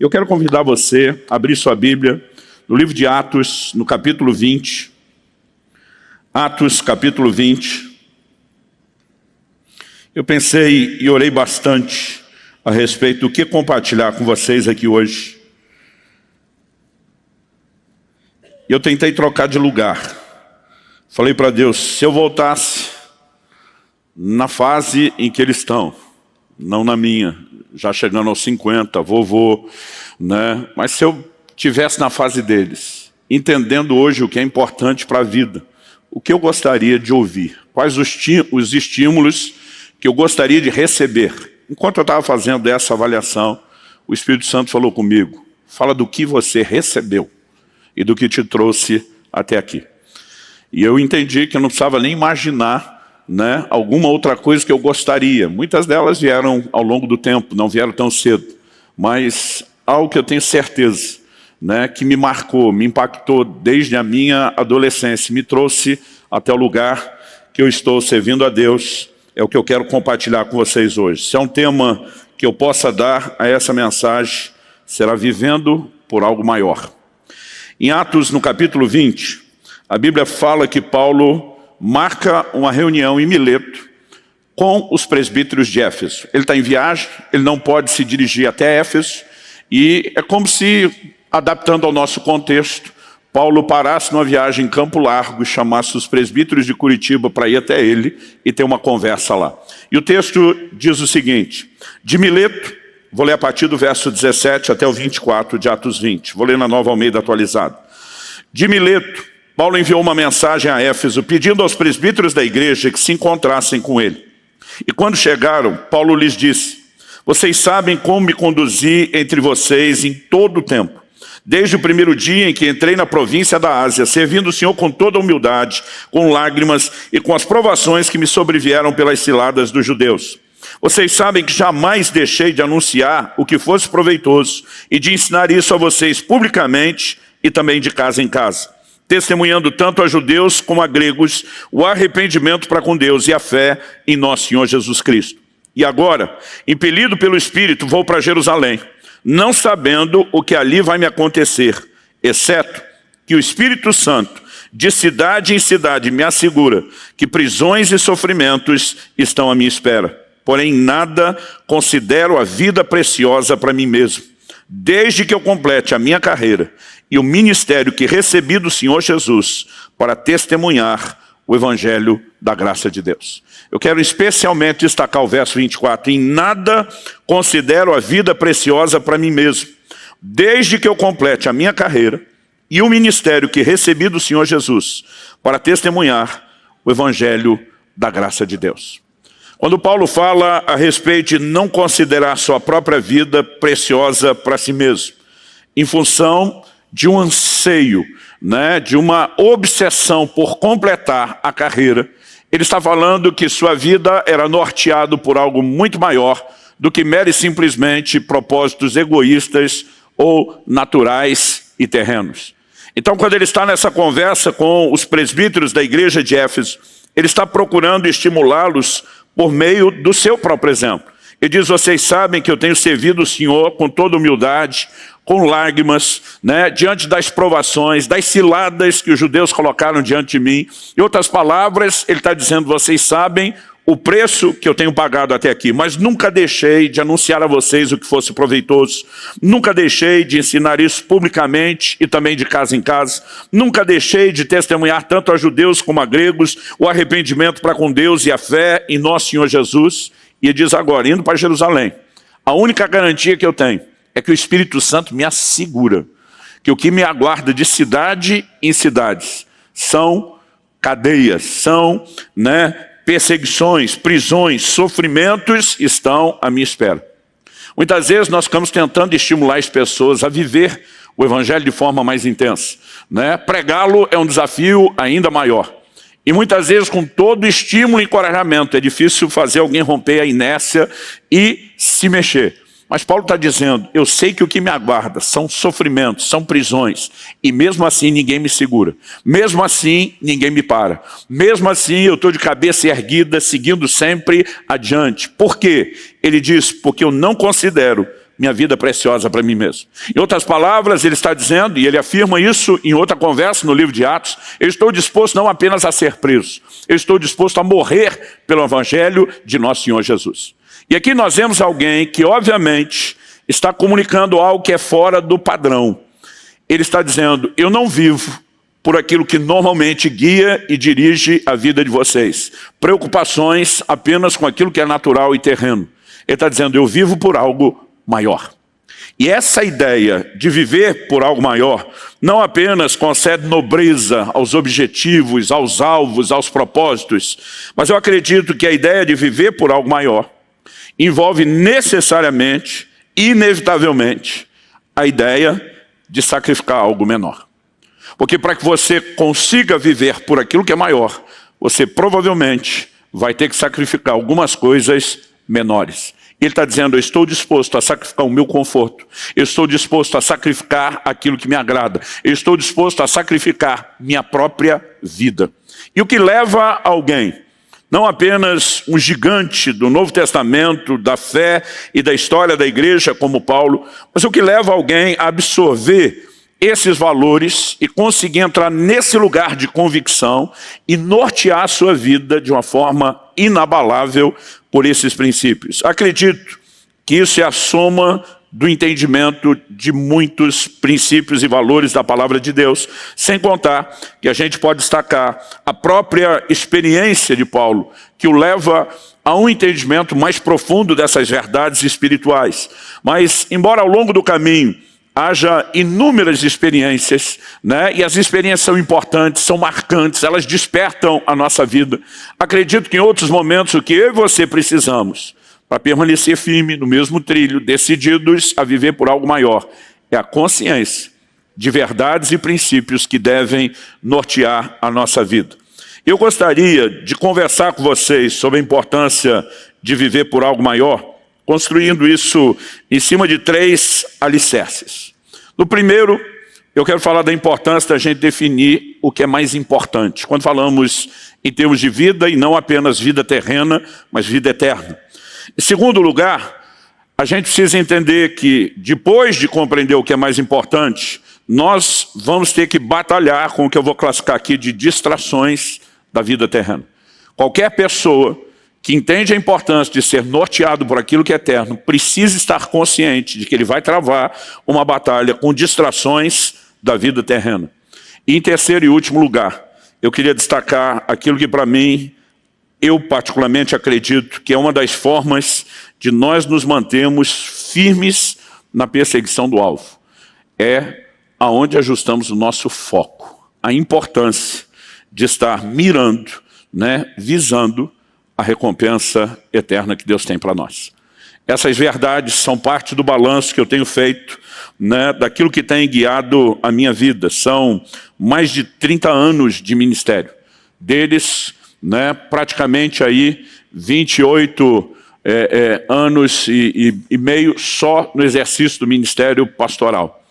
Eu quero convidar você a abrir sua Bíblia no livro de Atos, no capítulo 20. Atos, capítulo 20. Eu pensei e orei bastante a respeito do que compartilhar com vocês aqui hoje. Eu tentei trocar de lugar. Falei para Deus, se eu voltasse na fase em que eles estão, não na minha, já chegando aos 50, vovô, né? Mas se eu estivesse na fase deles, entendendo hoje o que é importante para a vida, o que eu gostaria de ouvir, quais os estímulos que eu gostaria de receber. Enquanto eu estava fazendo essa avaliação, o Espírito Santo falou comigo, fala do que você recebeu e do que te trouxe até aqui. E eu entendi que eu não precisava nem imaginar, né, alguma outra coisa que eu gostaria. Muitas delas vieram ao longo do tempo, não vieram tão cedo. Mas algo que eu tenho certeza, né, que me marcou, me impactou desde a minha adolescência, me trouxe até o lugar que eu estou servindo a Deus, é o que eu quero compartilhar com vocês hoje. Se é um tema que eu possa dar a essa mensagem, será vivendo por algo maior. Em Atos, no capítulo 20, a Bíblia fala que Paulo marca uma reunião em Mileto com os presbíteros de Éfeso. Ele está em viagem, ele não pode se dirigir até Éfeso, e é como se, adaptando ao nosso contexto, Paulo parasse numa viagem em Campo Largo e chamasse os presbíteros de Curitiba para ir até ele e ter uma conversa lá. E o texto diz o seguinte, de Mileto, vou ler a partir do verso 17 até o 24 de Atos 20, vou ler na Nova Almeida atualizada. De Mileto, Paulo enviou uma mensagem a Éfeso pedindo aos presbíteros da igreja que se encontrassem com ele. E quando chegaram, Paulo lhes disse, vocês sabem como me conduzi entre vocês em todo o tempo, desde o primeiro dia em que entrei na província da Ásia, servindo o Senhor com toda humildade, com lágrimas e com as provações que me sobrevieram pelas ciladas dos judeus. Vocês sabem que jamais deixei de anunciar o que fosse proveitoso e de ensinar isso a vocês publicamente e também de casa em casa, testemunhando tanto a judeus como a gregos o arrependimento para com Deus e a fé em nosso Senhor Jesus Cristo. E agora, impelido pelo Espírito, vou para Jerusalém, não sabendo o que ali vai me acontecer, exceto que o Espírito Santo, de cidade em cidade, me assegura que prisões e sofrimentos estão à minha espera. Porém, nada considero a vida preciosa para mim mesmo, desde que eu complete a minha carreira e o ministério que recebi do Senhor Jesus para testemunhar o Evangelho da graça de Deus. Eu quero especialmente destacar o verso 24. Em nada considero a vida preciosa para mim mesmo, desde que eu complete a minha carreira e o ministério que recebi do Senhor Jesus para testemunhar o Evangelho da graça de Deus. Quando Paulo fala a respeito de não considerar sua própria vida preciosa para si mesmo, em função de um anseio, né, de uma obsessão por completar a carreira, ele está falando que sua vida era norteada por algo muito maior do que mere simplesmente propósitos egoístas ou naturais e terrenos. Então, quando ele está nessa conversa com os presbíteros da igreja de Éfeso, ele está procurando estimulá-los por meio do seu próprio exemplo. Ele diz, vocês sabem que eu tenho servido o Senhor com toda humildade, com lágrimas, né, diante das provações, das ciladas que os judeus colocaram diante de mim. Em outras palavras, ele está dizendo, vocês sabem o preço que eu tenho pagado até aqui, mas nunca deixei de anunciar a vocês o que fosse proveitoso, nunca deixei de ensinar isso publicamente e também de casa em casa, nunca deixei de testemunhar tanto a judeus como a gregos o arrependimento para com Deus e a fé em nosso Senhor Jesus. E ele diz agora, indo para Jerusalém, a única garantia que eu tenho é que o Espírito Santo me assegura que o que me aguarda de cidade em cidades são cadeias, são, né, perseguições, prisões, sofrimentos estão à minha espera. Muitas vezes nós ficamos tentando estimular as pessoas a viver o Evangelho de forma mais intensa, né? Pregá-lo é um desafio ainda maior. E muitas vezes com todo estímulo e encorajamento é difícil fazer alguém romper a inércia e se mexer. Mas Paulo está dizendo, eu sei que o que me aguarda são sofrimentos, são prisões, e mesmo assim ninguém me segura, mesmo assim ninguém me para, mesmo assim eu estou de cabeça erguida, seguindo sempre adiante. Por quê? Ele diz, porque eu não considero minha vida preciosa para mim mesmo. Em outras palavras, ele está dizendo, e ele afirma isso em outra conversa no livro de Atos, eu estou disposto não apenas a ser preso, eu estou disposto a morrer pelo evangelho de nosso Senhor Jesus. E aqui nós vemos alguém que, obviamente, está comunicando algo que é fora do padrão. Ele está dizendo, eu não vivo por aquilo que normalmente guia e dirige a vida de vocês. Preocupações apenas com aquilo que é natural e terreno. Ele está dizendo, eu vivo por algo maior. E essa ideia de viver por algo maior não apenas concede nobreza aos objetivos, aos alvos, aos propósitos, mas eu acredito que a ideia de viver por algo maior envolve necessariamente, inevitavelmente, a ideia de sacrificar algo menor. Porque para que você consiga viver por aquilo que é maior, você provavelmente vai ter que sacrificar algumas coisas menores. Ele está dizendo, eu estou disposto a sacrificar o meu conforto, eu estou disposto a sacrificar aquilo que me agrada, eu estou disposto a sacrificar minha própria vida. E o que leva alguém, não apenas um gigante do Novo Testamento, da fé e da história da igreja como Paulo, mas o que leva alguém a absorver esses valores e conseguir entrar nesse lugar de convicção e nortear a sua vida de uma forma inabalável por esses princípios. Acredito que isso é a soma do entendimento de muitos princípios e valores da palavra de Deus, sem contar que a gente pode destacar a própria experiência de Paulo, que o leva a um entendimento mais profundo dessas verdades espirituais. Mas, embora ao longo do caminho haja inúmeras experiências, né? E as experiências são importantes, são marcantes, elas despertam a nossa vida. Acredito que em outros momentos o que eu e você precisamos para permanecer firme no mesmo trilho, decididos a viver por algo maior, é a consciência de verdades e princípios que devem nortear a nossa vida. Eu gostaria de conversar com vocês sobre a importância de viver por algo maior, construindo isso em cima de 3 alicerces. No primeiro, eu quero falar da importância da gente definir o que é mais importante. Quando falamos em termos de vida, e não apenas vida terrena, mas vida eterna. Em segundo lugar, a gente precisa entender que, depois de compreender o que é mais importante, nós vamos ter que batalhar com o que eu vou classificar aqui de distrações da vida terrena. Qualquer pessoa que entende a importância de ser norteado por aquilo que é eterno, precisa estar consciente de que ele vai travar uma batalha com distrações da vida terrena. E em terceiro e último lugar, eu queria destacar aquilo que para mim, eu particularmente acredito que é uma das formas de nós nos mantermos firmes na perseguição do alvo. É aonde ajustamos o nosso foco, a importância de estar mirando, né, visando a recompensa eterna que Deus tem para nós. Essas verdades são parte do balanço que eu tenho feito, né, daquilo que tem guiado a minha vida. São mais de 30 anos de ministério. Deles, né, praticamente aí 28 anos e meio só no exercício do ministério pastoral.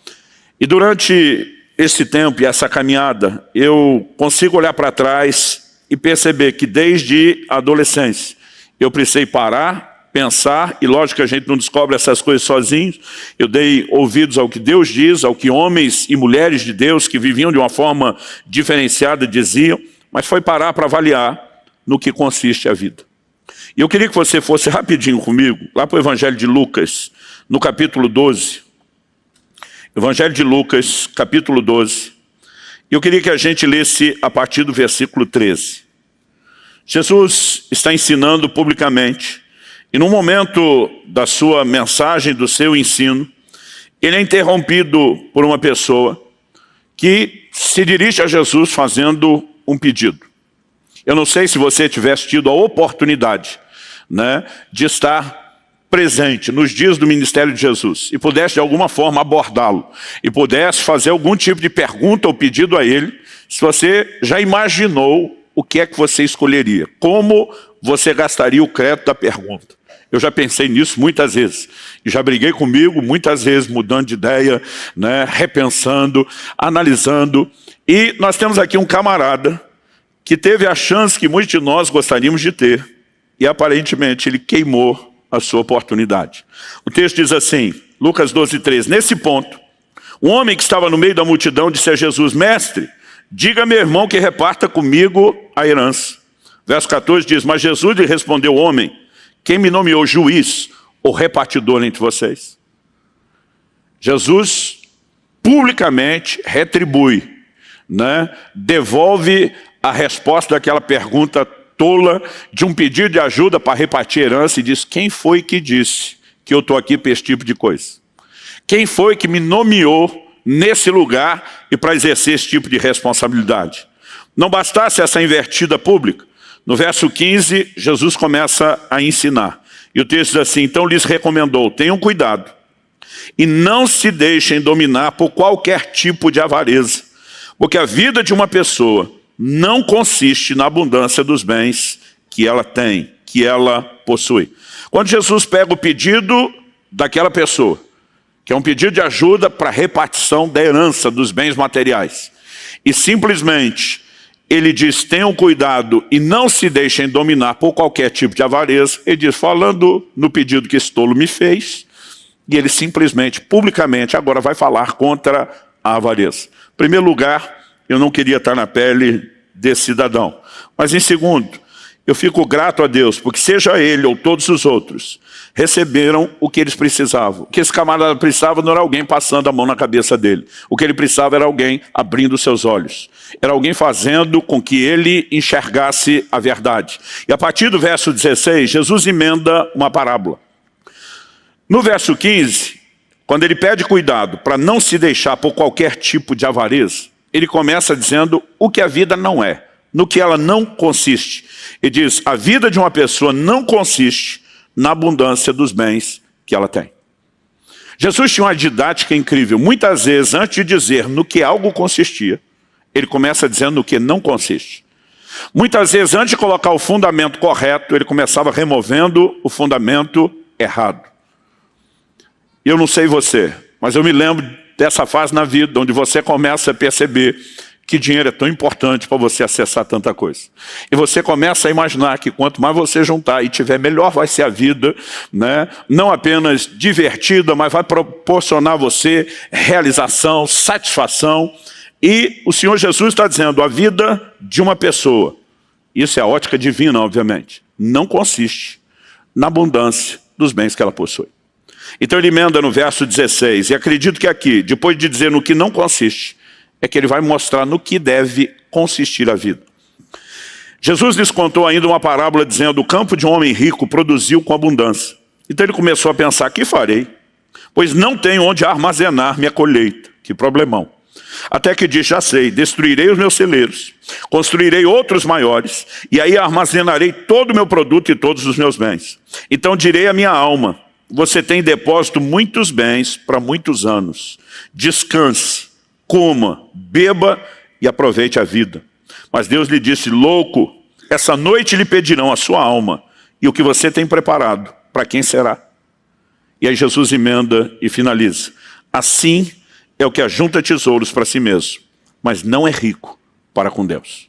E durante esse tempo e essa caminhada, eu consigo olhar para trás e perceber que desde a adolescência eu precisei parar, pensar, e lógico que a gente não descobre essas coisas sozinhos. Eu dei ouvidos ao que Deus diz, ao que homens e mulheres de Deus que viviam de uma forma diferenciada diziam, mas foi parar para avaliar no que consiste a vida. E eu queria que você fosse rapidinho comigo, lá para o Evangelho de Lucas, no capítulo 12. Evangelho de Lucas, capítulo 12. E eu queria que a gente lesse a partir do versículo 13. Jesus está ensinando publicamente, e no momento da sua mensagem, do seu ensino, ele é interrompido por uma pessoa que se dirige a Jesus fazendo um pedido. Eu não sei se você tivesse tido a oportunidade, né, de estar presente nos dias do ministério de Jesus e pudesse de alguma forma abordá-lo e pudesse fazer algum tipo de pergunta ou pedido a ele, se você já imaginou o que é que você escolheria, como você gastaria o crédito da pergunta. Eu já pensei nisso muitas vezes e já briguei comigo muitas vezes, mudando de ideia, né, repensando, analisando. E nós temos aqui um camarada que teve a chance que muitos de nós gostaríamos de ter e aparentemente ele queimou a sua oportunidade. O texto diz assim, Lucas 12:3. Nesse ponto, um homem que estava no meio da multidão disse a Jesus: Mestre, diga a meu irmão que reparta comigo a herança. Verso 14 diz: Mas Jesus lhe respondeu: Homem, quem me nomeou juiz ou repartidor entre vocês? Jesus publicamente retribui, devolve a resposta daquela pergunta tola de um pedido de ajuda para repartir herança e diz: quem foi que disse que eu estou aqui para esse tipo de coisa? Quem foi que me nomeou nesse lugar e para exercer esse tipo de responsabilidade? Não bastasse essa invertida pública, no verso 15, Jesus começa a ensinar. E o texto diz assim: então lhes recomendou, tenham cuidado e não se deixem dominar por qualquer tipo de avareza, porque a vida de uma pessoa não consiste na abundância dos bens que ela tem, que ela possui. Quando Jesus pega o pedido daquela pessoa, que é um pedido de ajuda para a repartição da herança dos bens materiais, e simplesmente ele diz: tenham cuidado e não se deixem dominar por qualquer tipo de avareza, ele diz, falando no pedido que esse tolo me fez, e ele simplesmente, publicamente, agora vai falar contra a avareza. Em primeiro lugar, eu não queria estar na pele desse cidadão. Mas em segundo, eu fico grato a Deus, porque seja ele ou todos os outros, receberam o que eles precisavam. O que esse camarada precisava não era alguém passando a mão na cabeça dele. O que ele precisava era alguém abrindo os seus olhos. Era alguém fazendo com que ele enxergasse a verdade. E a partir do verso 16, Jesus emenda uma parábola. No verso 15, quando ele pede cuidado para não se deixar por qualquer tipo de avareza, ele começa dizendo o que a vida não é, no que ela não consiste. Ele diz: a vida de uma pessoa não consiste na abundância dos bens que ela tem. Jesus tinha uma didática incrível. Muitas vezes, antes de dizer no que algo consistia, ele começa dizendo no que não consiste. Muitas vezes, antes de colocar o fundamento correto, ele começava removendo o fundamento errado. Eu não sei você, mas eu me lembro dessa fase na vida, onde você começa a perceber que dinheiro é tão importante para você acessar tanta coisa. E você começa a imaginar que quanto mais você juntar e tiver, melhor vai ser a vida, não apenas divertida, mas vai proporcionar a você realização, satisfação. E o Senhor Jesus está dizendo, a vida de uma pessoa, isso é a ótica divina, obviamente, não consiste na abundância dos bens que ela possui. Então ele emenda no verso 16, e acredito que aqui, depois de dizer no que não consiste, é que ele vai mostrar no que deve consistir a vida. Jesus lhes contou ainda uma parábola dizendo: o campo de um homem rico produziu com abundância. Então ele começou a pensar: que farei? Pois não tenho onde armazenar minha colheita. Que problemão. Até que disse: já sei, destruirei os meus celeiros, construirei outros maiores, e aí armazenarei todo o meu produto e todos os meus bens. Então direi à minha alma: você tem em depósito muitos bens para muitos anos. Descanse, coma, beba e aproveite a vida. Mas Deus lhe disse: louco, essa noite lhe pedirão a sua alma, e o que você tem preparado, para quem será? E aí Jesus emenda e finaliza: assim é o que ajunta tesouros para si mesmo, mas não é rico para com Deus.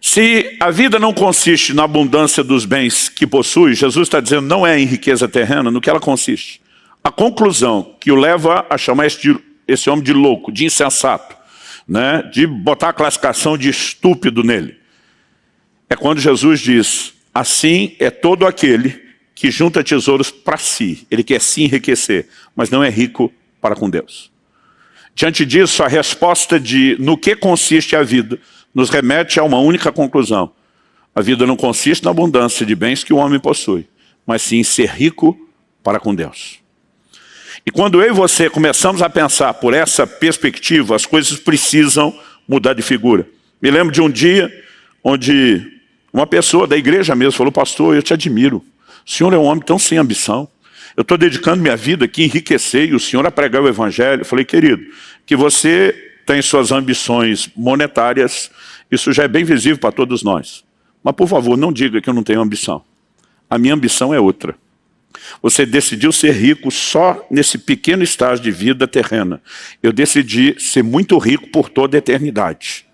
Se a vida não consiste na abundância dos bens que possui, Jesus está dizendo não é em riqueza terrena, no que ela consiste. A conclusão que o leva a chamar esse homem de louco, de insensato, de botar a classificação de estúpido nele, é quando Jesus diz: assim é todo aquele que junta tesouros para si. Ele quer se enriquecer, mas não é rico para com Deus. Diante disso, a resposta de no que consiste a vida nos remete a uma única conclusão: a vida não consiste na abundância de bens que o homem possui, mas sim em ser rico para com Deus. E quando eu e você começamos a pensar por essa perspectiva, as coisas precisam mudar de figura. Me lembro de um dia onde uma pessoa da igreja mesmo falou: pastor, eu te admiro, o senhor é um homem tão sem ambição, eu estou dedicando minha vida aqui a enriquecer e o senhor a pregar o evangelho. Eu falei: querido, que você tem suas ambições monetárias, isso já é bem visível para todos nós. Mas por favor, não diga que eu não tenho ambição. A minha ambição é outra. Você decidiu ser rico só nesse pequeno estágio de vida terrena. Eu decidi ser muito rico por toda a eternidade.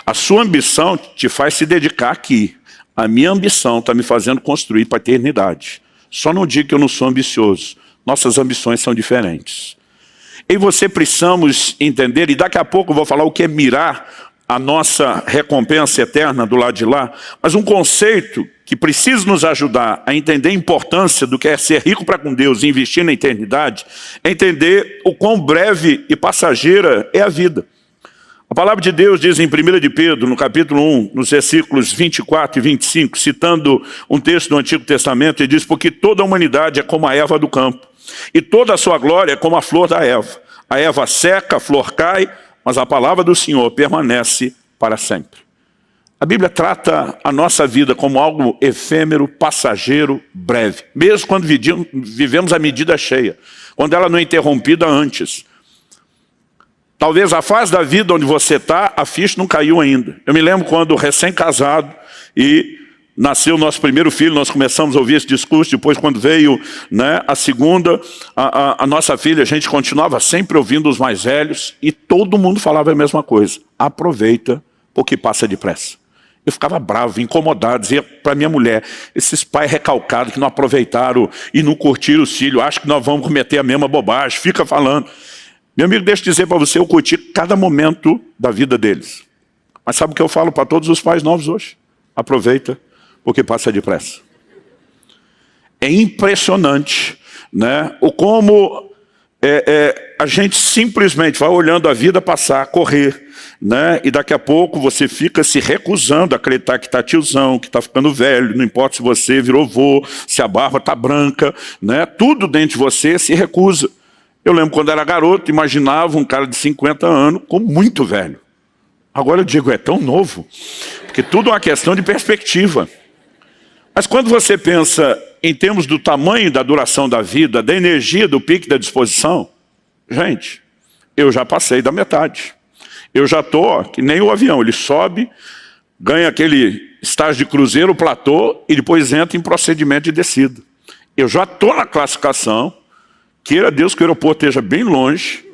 A sua ambição te faz se dedicar aqui. A minha ambição está me fazendo construir para a eternidade. Só não diga que eu não sou ambicioso. nossas ambições são diferentes. Eu e você precisamos entender, e daqui a pouco eu vou falar o que é mirar a nossa recompensa eterna do lado de lá, mas um conceito que precisa nos ajudar a entender a importância do que é ser rico para com Deus e investir na eternidade, é entender o quão breve e passageira é a vida. A palavra de Deus diz em 1 de Pedro, no capítulo 1, nos versículos 24 e 25, citando um texto do Antigo Testamento, ele diz: porque toda a humanidade é como a erva do campo, e toda a sua glória é como a flor da erva. A erva seca, a flor cai, mas a palavra do Senhor permanece para sempre. A Bíblia trata a nossa vida como algo efêmero, passageiro, breve. Mesmo quando vivemos a medida cheia, quando ela não é interrompida antes. Talvez a fase da vida onde você está, a ficha não caiu ainda. Eu me lembro quando recém-casado e nasceu o nosso primeiro filho, nós começamos a ouvir esse discurso. Depois, quando veio, né, a segunda, a nossa filha, a gente continuava sempre ouvindo os mais velhos e todo mundo falava a mesma coisa: aproveita, porque passa depressa. Eu ficava bravo, incomodado, dizia para minha mulher: esses pais recalcados que não aproveitaram e não curtiram os filhos, acham que nós vamos cometer a mesma bobagem, fica falando. Meu amigo, deixa eu dizer para você, eu curti cada momento da vida deles. Mas sabe o que eu falo para todos os pais novos hoje? Aproveita, porque passa depressa. É impressionante, né, o como a gente simplesmente vai olhando a vida passar, correr, né, e daqui a pouco você fica se recusando a acreditar que está tiozão, que está ficando velho, não importa se você virou vô, se a barba está branca, né, tudo dentro de você se recusa. Eu lembro quando era garoto, imaginava um cara de 50 anos como muito velho. Agora eu digo, é tão novo, porque tudo é uma questão de perspectiva. Mas quando você pensa em termos do tamanho da duração da vida, da energia, do pique da disposição, gente, eu já passei da metade. Eu já estou, que nem o avião, ele sobe, ganha aquele estágio de cruzeiro, o platô, e depois entra em procedimento de descida. Eu já estou na classificação, queira Deus que o aeroporto esteja bem longe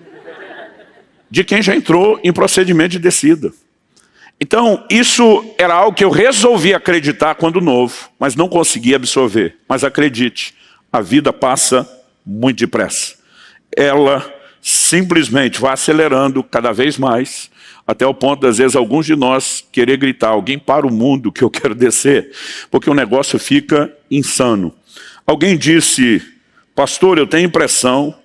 de quem já entrou em procedimento de descida. Então, isso era algo que eu resolvi acreditar quando novo, mas não consegui absorver. Mas acredite, a vida passa muito depressa. Ela simplesmente vai acelerando cada vez mais, até o ponto, às vezes, alguns de nós querer gritar: alguém para o mundo que eu quero descer, porque o negócio fica insano. Alguém disse: pastor, eu tenho a impressão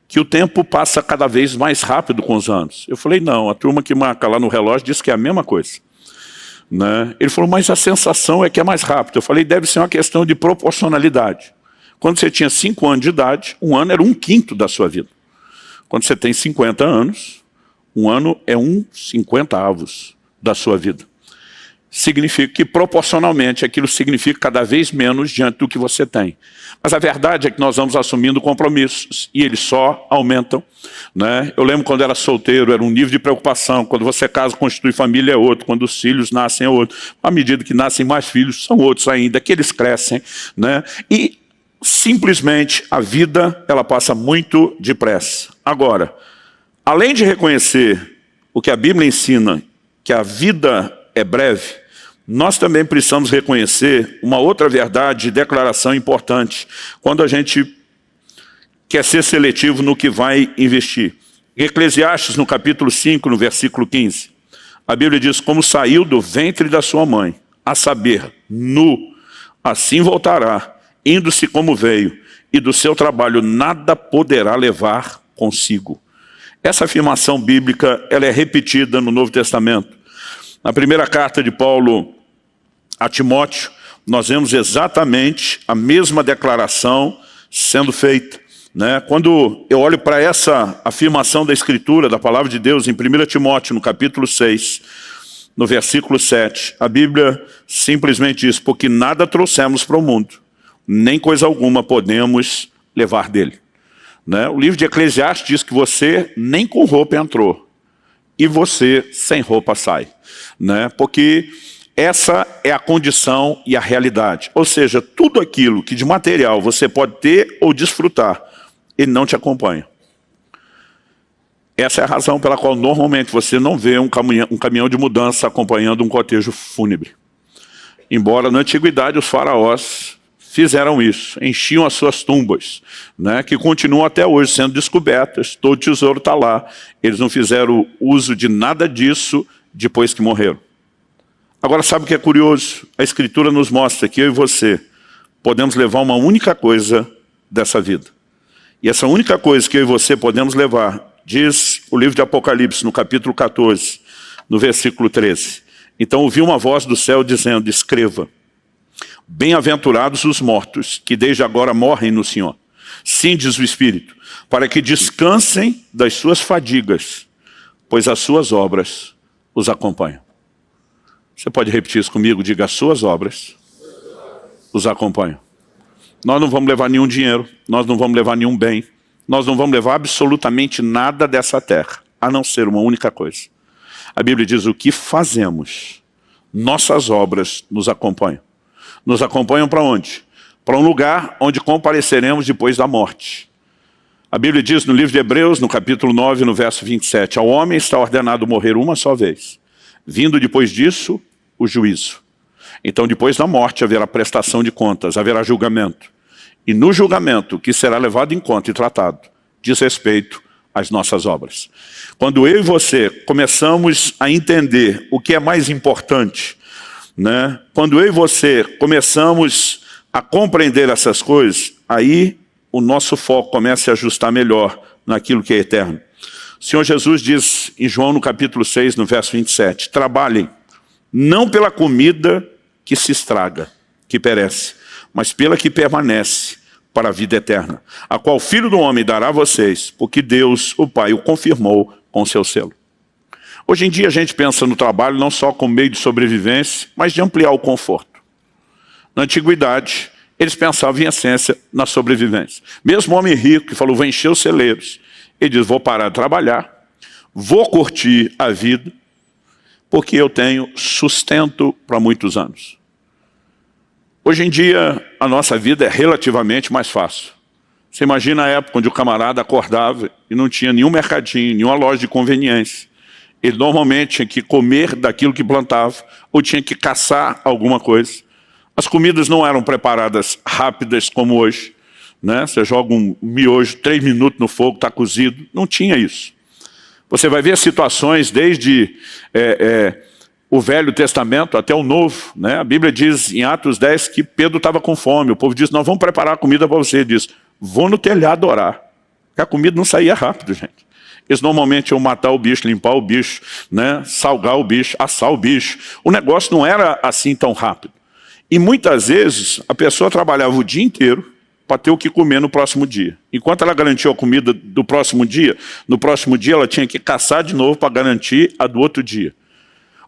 que o tempo passa cada vez mais rápido com os anos. Eu falei: não, a turma que marca lá no relógio diz que é a mesma coisa. Né? Ele falou: mas a sensação é que é mais rápido. Eu falei: deve ser uma questão de proporcionalidade. Quando você tinha 5 anos de idade, um ano era 1/5 da sua vida. Quando você tem 50 anos, um ano é 1/50 da sua vida. Significa que proporcionalmente aquilo significa cada vez menos diante do que você tem. Mas a verdade é que nós vamos assumindo compromissos e eles só aumentam. Né? Eu lembro quando era solteiro, era um nível de preocupação. Quando você casa, constitui família, é outro. Quando os filhos nascem, é outro. À medida que nascem mais filhos, são outros ainda, que eles crescem. Né? E simplesmente a vida, ela passa muito depressa. Agora, além de reconhecer o que a Bíblia ensina, que a vida é breve, nós também precisamos reconhecer uma outra verdade de declaração importante quando a gente quer ser seletivo no que vai investir. Em Eclesiastes, no capítulo 5, no versículo 15, a Bíblia diz: como saiu do ventre da sua mãe, a saber, nu, assim voltará, indo-se como veio, e do seu trabalho nada poderá levar consigo. Essa afirmação bíblica, ela é repetida no Novo Testamento. Na primeira carta de Paulo a Timóteo, nós vemos exatamente a mesma declaração sendo feita. Né? Quando eu olho para essa afirmação da Escritura, da Palavra de Deus, em 1 Timóteo, no capítulo 6, no versículo 7, a Bíblia simplesmente diz: porque nada trouxemos para o mundo, nem coisa alguma podemos levar dele. Né? O livro de Eclesiastes diz que você nem com roupa entrou, e você sem roupa sai. Né? Porque essa é a condição e a realidade. Ou seja, tudo aquilo que de material você pode ter ou desfrutar, ele não te acompanha. Essa é a razão pela qual normalmente você não vê um caminhão de mudança acompanhando um cortejo fúnebre. Embora na antiguidade os faraós fizeram isso, enchiam as suas tumbas, né, que continuam até hoje sendo descobertas, todo tesouro está lá. Eles não fizeram uso de nada disso depois que morreram. Agora, sabe o que é curioso? A Escritura nos mostra que eu e você podemos levar uma única coisa dessa vida. E essa única coisa que eu e você podemos levar, diz o livro de Apocalipse, no capítulo 14, no versículo 13. Então ouvi uma voz do céu dizendo, escreva, bem-aventurados os mortos, que desde agora morrem no Senhor. Sim, diz o Espírito, para que descansem das suas fadigas, pois as suas obras os acompanham. Você pode repetir isso comigo? Diga, as suas obras os acompanham. Nós não vamos levar nenhum dinheiro, nós não vamos levar nenhum bem, nós não vamos levar absolutamente nada dessa terra, a não ser uma única coisa. A Bíblia diz, o que fazemos, nossas obras nos acompanham. Nos acompanham para onde? Para um lugar onde compareceremos depois da morte. A Bíblia diz no livro de Hebreus, no capítulo 9, no verso 27, ao homem está ordenado morrer uma só vez, vindo depois disso o juízo. Então depois da morte haverá prestação de contas, haverá julgamento. E no julgamento, que será levado em conta e tratado, diz respeito às nossas obras. Quando eu e você começamos a entender o que é mais importante, né? Quando eu e você começamos a compreender essas coisas, aí o nosso foco começa a ajustar melhor naquilo que é eterno. O Senhor Jesus diz em João no capítulo 6, no verso 27, trabalhem, não pela comida que se estraga, que perece, mas pela que permanece para a vida eterna, a qual o Filho do Homem dará a vocês, porque Deus, o Pai, o confirmou com o seu selo. Hoje em dia a gente pensa no trabalho não só como meio de sobrevivência, mas de ampliar o conforto. Na antiguidade, eles pensavam em essência na sobrevivência. Mesmo o homem rico que falou, vou encher os celeiros, ele diz, vou parar de trabalhar, vou curtir a vida, porque eu tenho sustento para muitos anos. Hoje em dia, a nossa vida é relativamente mais fácil. Você imagina a época onde o camarada acordava e não tinha nenhum mercadinho, nenhuma loja de conveniência. Ele normalmente tinha que comer daquilo que plantava, ou tinha que caçar alguma coisa. As comidas não eram preparadas rápidas como hoje, né? Você joga um miojo, 3 minutos no fogo, está cozido. Não tinha isso. Você vai ver situações desde o Velho Testamento até o Novo, né? A Bíblia diz em Atos 10 que Pedro estava com fome. O povo diz, nós vamos preparar a comida para você. Ele diz, vou no telhado orar. Porque a comida não saía rápido, gente. Eles normalmente iam matar o bicho, limpar o bicho, né? Salgar o bicho, assar o bicho. O negócio não era assim tão rápido. E muitas vezes a pessoa trabalhava o dia inteiro para ter o que comer no próximo dia. Enquanto ela garantiu a comida do próximo dia, no próximo dia ela tinha que caçar de novo para garantir a do outro dia.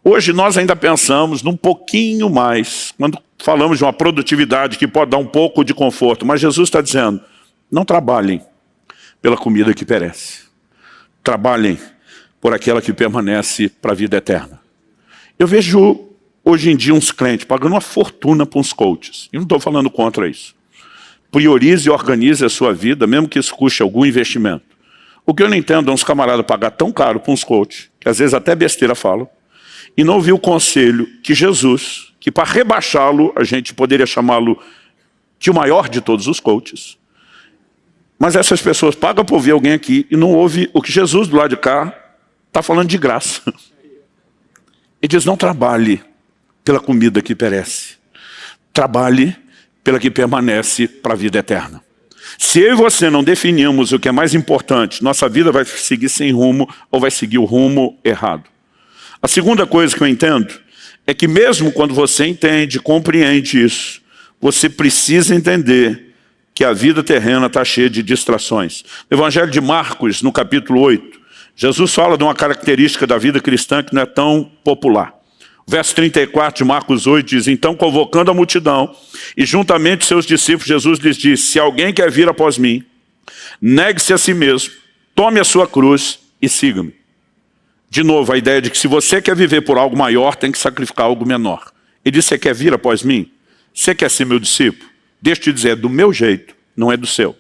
Hoje nós ainda pensamos num pouquinho mais, quando falamos de uma produtividade que pode dar um pouco de conforto, mas Jesus está dizendo, não trabalhem pela comida que perece. Trabalhem por aquela que permanece para a vida eterna. Eu vejo hoje em dia uns crentes pagando uma fortuna para uns coaches. E não estou falando contra isso. Priorize e organize a sua vida, mesmo que isso custe algum investimento. O que eu não entendo é uns camaradas pagar tão caro para uns coaches, que às vezes até besteira falam, e não ouvir o conselho que Jesus, que para rebaixá-lo, a gente poderia chamá-lo de o maior de todos os coaches. Mas essas pessoas pagam para ouvir alguém aqui e não ouve o que Jesus do lado de cá está falando de graça. Ele diz, não trabalhe pela comida que perece. Trabalhe pela que permanece para a vida eterna. Se eu e você não definirmos o que é mais importante, nossa vida vai seguir sem rumo ou vai seguir o rumo errado. A segunda coisa que eu entendo é que mesmo quando você entende, compreende isso, você precisa entender que a vida terrena está cheia de distrações. No Evangelho de Marcos, no capítulo 8, Jesus fala de uma característica da vida cristã que não é tão popular. O verso 34 de Marcos 8 diz, então convocando a multidão e juntamente seus discípulos, Jesus lhes disse, se alguém quer vir após mim, negue-se a si mesmo, tome a sua cruz e siga-me. De novo, a ideia de que se você quer viver por algo maior, tem que sacrificar algo menor. Ele diz, você quer vir após mim? Você quer ser meu discípulo? Deixa eu te dizer, é do meu jeito, não é do seu.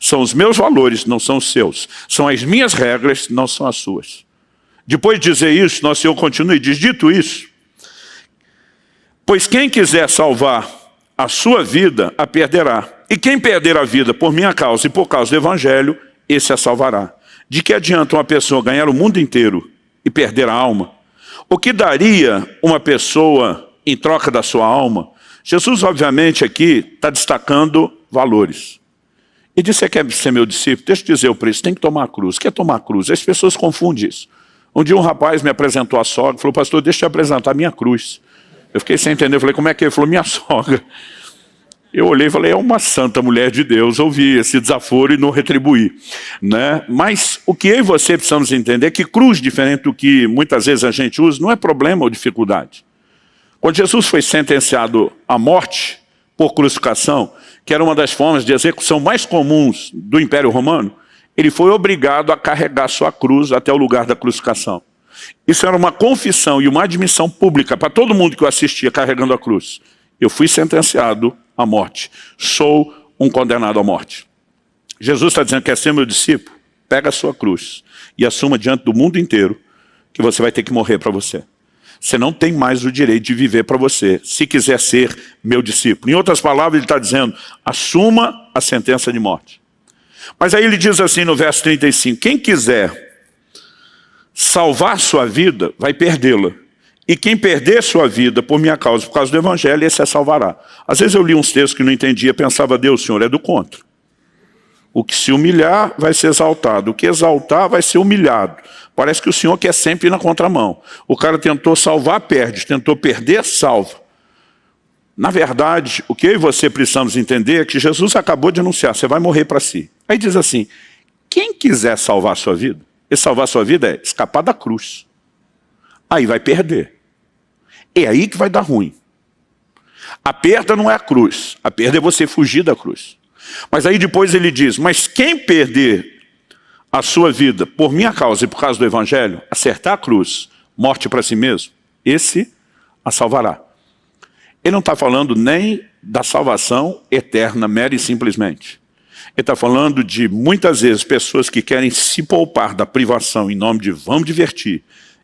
São os meus valores, não são os seus. São as minhas regras, não são as suas. Depois de dizer isso, nosso Senhor continua e diz, dito isso, pois quem quiser salvar a sua vida, a perderá. E quem perder a vida por minha causa e por causa do Evangelho, esse a salvará. De que adianta uma pessoa ganhar o mundo inteiro e perder a alma? O que daria uma pessoa em troca da sua alma? Jesus, obviamente, aqui está destacando valores. E disse: você quer ser meu discípulo? Deixa eu dizer o preço, tem que tomar a cruz. O que é tomar a cruz? As pessoas confundem isso. Um dia um rapaz me apresentou a sogra, falou: pastor, deixa eu te apresentar a minha cruz. Eu fiquei sem entender, eu falei: como é que é? Ele falou: minha sogra. Eu olhei e falei: é uma santa mulher de Deus. Ouvi esse desaforo e não retribuí, né? Mas o que eu e você precisamos entender é que cruz, diferente do que muitas vezes a gente usa, não é problema ou dificuldade. Quando Jesus foi sentenciado à morte por crucificação, que era uma das formas de execução mais comuns do Império Romano, ele foi obrigado a carregar sua cruz até o lugar da crucificação. Isso era uma confissão e uma admissão pública para todo mundo que o assistia carregando a cruz. Eu fui sentenciado à morte. Sou um condenado à morte. Jesus está dizendo: quer ser meu discípulo? Pega a sua cruz e assuma diante do mundo inteiro que você vai ter que morrer para você. Você não tem mais o direito de viver para você, se quiser ser meu discípulo. Em outras palavras, ele está dizendo: assuma a sentença de morte. Mas aí ele diz assim no verso 35, quem quiser salvar sua vida, vai perdê-la. E quem perder sua vida por minha causa, por causa do Evangelho, esse a salvará. Às vezes eu li uns textos que não entendia, pensava: Deus, o Senhor é do contra. O que se humilhar vai ser exaltado, o que exaltar vai ser humilhado. Parece que o Senhor quer sempre ir na contramão. O cara tentou salvar, perde. Tentou perder, salva. Na verdade, o que eu e você precisamos entender é que Jesus acabou de anunciar: você vai morrer para si. Aí diz assim: quem quiser salvar a sua vida, e salvar a sua vida é escapar da cruz. Aí vai perder. É aí que vai dar ruim. A perda não é a cruz. A perda é você fugir da cruz. Mas aí depois ele diz: mas quem perder a sua vida por minha causa e por causa do Evangelho, acertar a cruz, morte para si mesmo, esse a salvará. Ele não está falando nem da salvação eterna, mera e simplesmente. Ele está falando de, muitas vezes, pessoas que querem se poupar da privação em nome de vamos divertir,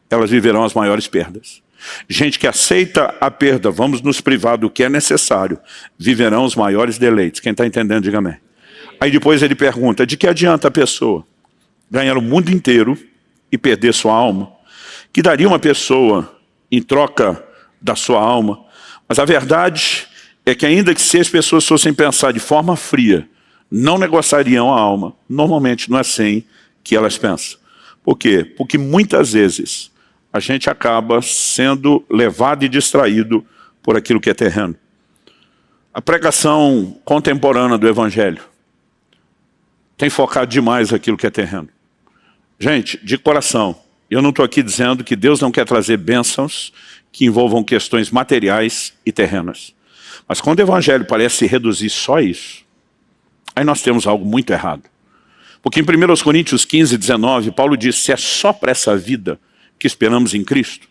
elas viverão as maiores perdas. Gente que aceita a perda, vamos nos privar do que é necessário, viverão os maiores deleites. Quem está entendendo, diga amém. Aí depois ele pergunta: de que adianta a pessoa ganhar o mundo inteiro e perder sua alma? Que daria uma pessoa em troca da sua alma? Mas a verdade é que, ainda que se as pessoas fossem pensar de forma fria, não negociariam a alma. Normalmente não é assim que elas pensam. Por quê? Porque muitas vezes a gente acaba sendo levado e distraído por aquilo que é terreno. A pregação contemporânea do Evangelho tem focado demais aquilo que é terreno. Gente, de coração, eu não estou aqui dizendo que Deus não quer trazer bênçãos que envolvam questões materiais e terrenas. Mas quando o Evangelho parece se reduzir só a isso, aí nós temos algo muito errado. Porque em 1 Coríntios 15, 19, Paulo diz: se é só para essa vida que esperamos em Cristo,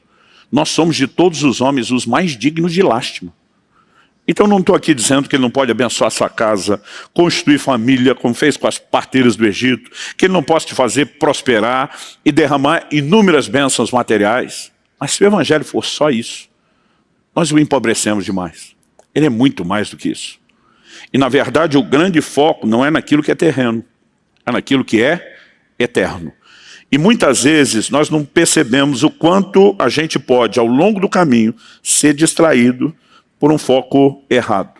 nós somos de todos os homens os mais dignos de lástima. Então não estou aqui dizendo que ele não pode abençoar sua casa, constituir família, como fez com as parteiras do Egito, que ele não pode te fazer prosperar e derramar inúmeras bênçãos materiais. Mas se o Evangelho for só isso, nós o empobrecemos demais. Ele é muito mais do que isso. E na verdade o grande foco não é naquilo que é terreno, é naquilo que é eterno. E muitas vezes nós não percebemos o quanto a gente pode, ao longo do caminho, ser distraído por um foco errado.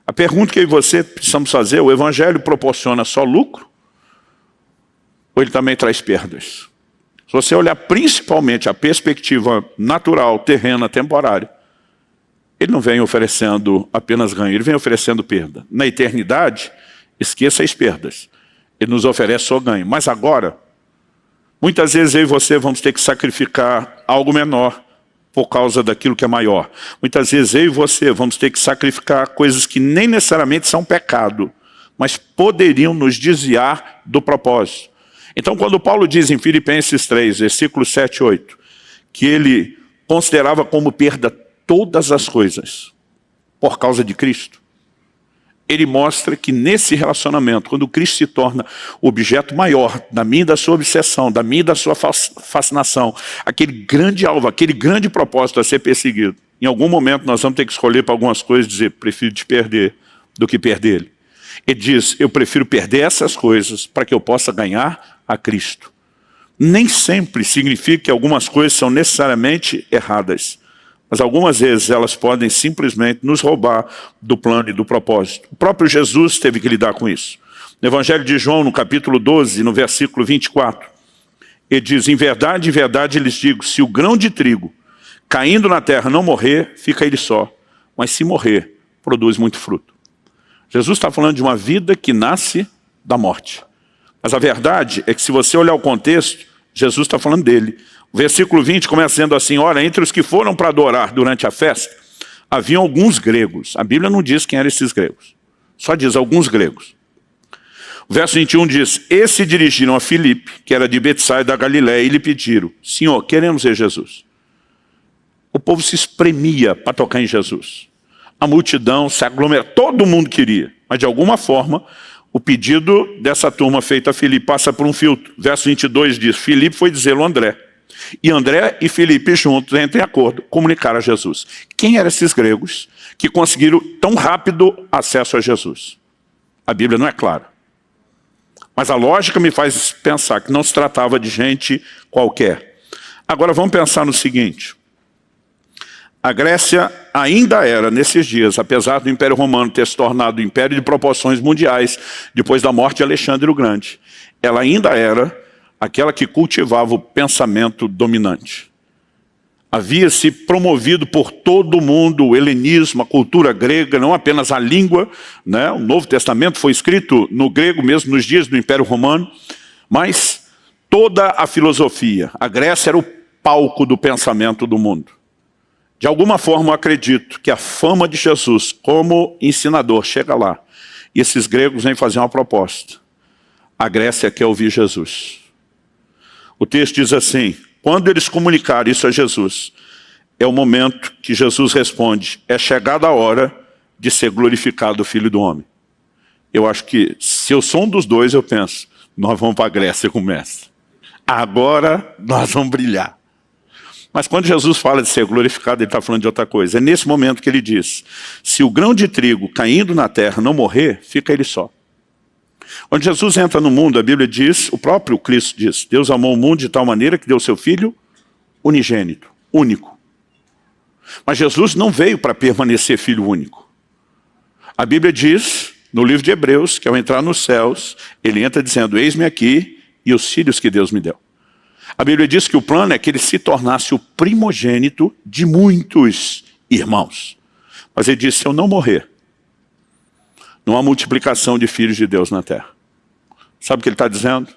A pergunta que eu e você precisamos fazer: o Evangelho proporciona só lucro? Ou ele também traz perdas? Se você olhar principalmente a perspectiva natural, terrena, temporária, ele não vem oferecendo apenas ganho, ele vem oferecendo perda. Na eternidade, esqueça as perdas. Ele nos oferece só ganho. Mas agora, muitas vezes eu e você vamos ter que sacrificar algo menor por causa daquilo que é maior. Muitas vezes eu e você vamos ter que sacrificar coisas que nem necessariamente são pecado, mas poderiam nos desviar do propósito. Então, quando Paulo diz em Filipenses 3, versículos 7 e 8, que ele considerava como perda todas as coisas por causa de Cristo, ele mostra que nesse relacionamento, quando Cristo se torna o objeto maior da minha e da sua obsessão, da minha e da sua fascinação, aquele grande alvo, aquele grande propósito a ser perseguido, Em algum momento nós vamos ter que escolher para algumas coisas e dizer, prefiro te perder do que perder ele. Ele diz, eu prefiro perder essas coisas para que eu possa ganhar a Cristo. Nem sempre significa que algumas coisas são necessariamente erradas, mas algumas vezes elas podem simplesmente nos roubar do plano e do propósito. O próprio Jesus teve que lidar com isso. No Evangelho de João, no capítulo 12, no versículo 24, ele diz, em verdade, lhes digo, se o grão de trigo caindo na terra não morrer, fica ele só, mas se morrer, produz muito fruto. Jesus está falando de uma vida que nasce da morte. Mas a verdade é que se você olhar o contexto, Jesus está falando dele. O versículo 20 começa dizendo assim, ora, entre os que foram para adorar durante a festa, haviam alguns gregos. A Bíblia não diz quem eram esses gregos, só diz alguns gregos. O verso 21 diz, esses se dirigiram a Filipe, que era de Betsaida da Galiléia, e lhe pediram, Senhor, queremos ver Jesus. O povo se espremia para tocar em Jesus. A multidão se aglomerava, todo mundo queria, mas de alguma forma, o pedido dessa turma feita a Filipe passa por um filtro. Verso 22 diz, Filipe foi dizê-lo a André. E André e Filipe juntos, entram em acordo, comunicaram a Jesus. Quem eram esses gregos que conseguiram tão rápido acesso a Jesus? A Bíblia não é clara. Mas a lógica me faz pensar que não se tratava de gente qualquer. Agora vamos pensar no seguinte. A Grécia ainda era, nesses dias, apesar do Império Romano ter se tornado um império de proporções mundiais, depois da morte de Alexandre o Grande, ela ainda era aquela que cultivava o pensamento dominante. Havia-se promovido por todo mundo o helenismo, a cultura grega, não apenas a língua, né? O Novo Testamento foi escrito no grego mesmo nos dias do Império Romano, mas toda a filosofia. A Grécia era o palco do pensamento do mundo. De alguma forma eu acredito que a fama de Jesus como ensinador chega lá. E esses gregos vêm fazer uma proposta. A Grécia quer ouvir Jesus. O texto diz assim, quando eles comunicaram isso a Jesus, é o momento que Jesus responde, é chegada a hora de ser glorificado o Filho do Homem. Eu acho que, se eu sou um dos dois, eu penso, nós vamos para a Grécia com o mestre. Agora nós vamos brilhar. Mas quando Jesus fala de ser glorificado, ele está falando de outra coisa. É nesse momento que ele diz, se o grão de trigo caindo na terra não morrer, fica ele só. Quando Jesus entra no mundo, a Bíblia diz, o próprio Cristo diz, Deus amou o mundo de tal maneira que deu o seu Filho unigênito, único. Mas Jesus não veio para permanecer Filho único. A Bíblia diz, no livro de Hebreus, que ao entrar nos céus, ele entra dizendo, eis-me aqui e os filhos que Deus me deu. A Bíblia diz que o plano é que ele se tornasse o primogênito de muitos irmãos. Mas ele disse, se eu não morrer, não há multiplicação de filhos de Deus na terra. Sabe o que ele está dizendo?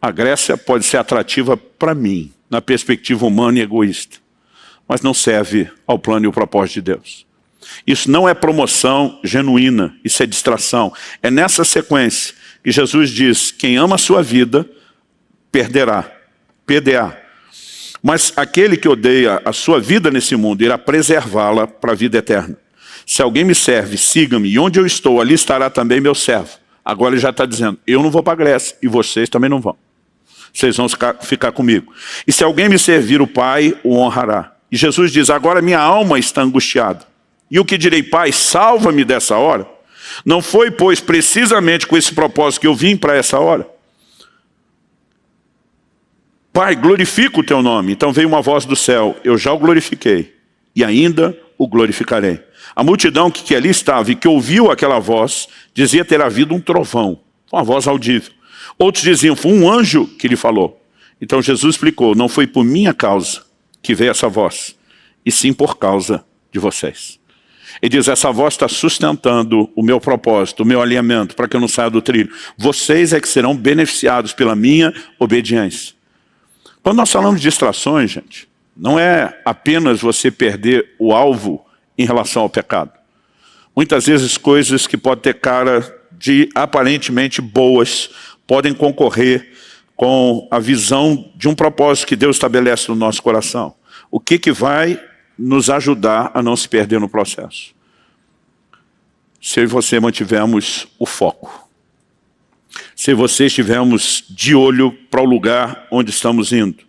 A Grécia pode ser atrativa para mim, na perspectiva humana e egoísta, mas não serve ao plano e ao propósito de Deus. Isso não é promoção genuína, isso é distração. É nessa sequência que Jesus diz, quem ama a sua vida, perderá. PDA. Mas aquele que odeia a sua vida nesse mundo, irá preservá-la para a vida eterna. Se alguém me serve, siga-me, e onde eu estou, ali estará também meu servo. Agora ele já está dizendo, eu não vou para a Grécia, e vocês também não vão. Vocês vão ficar comigo. E se alguém me servir, o Pai o honrará. E Jesus diz, agora minha alma está angustiada. E o que direi, Pai, salva-me dessa hora? Não foi, pois, precisamente com esse propósito que eu vim para essa hora? Pai, glorifica o teu nome. Então veio uma voz do céu, eu já o glorifiquei, e ainda o glorificarei. A multidão que ali estava e que ouviu aquela voz, dizia ter havido um trovão, uma voz audível. Outros diziam, foi um anjo que lhe falou. Então Jesus explicou, não foi por minha causa que veio essa voz, e sim por causa de vocês. Ele diz, essa voz está sustentando o meu propósito, o meu alinhamento, para que eu não saia do trilho. Vocês é que serão beneficiados pela minha obediência. Quando nós falamos de distrações, gente, não é apenas você perder o alvo em relação ao pecado. Muitas vezes coisas que podem ter cara de aparentemente boas, podem concorrer com a visão de um propósito que Deus estabelece no nosso coração. O que vai nos ajudar a não se perder no processo? Se eu e você mantivermos o foco. Se você estivermos de olho para o lugar onde estamos indo.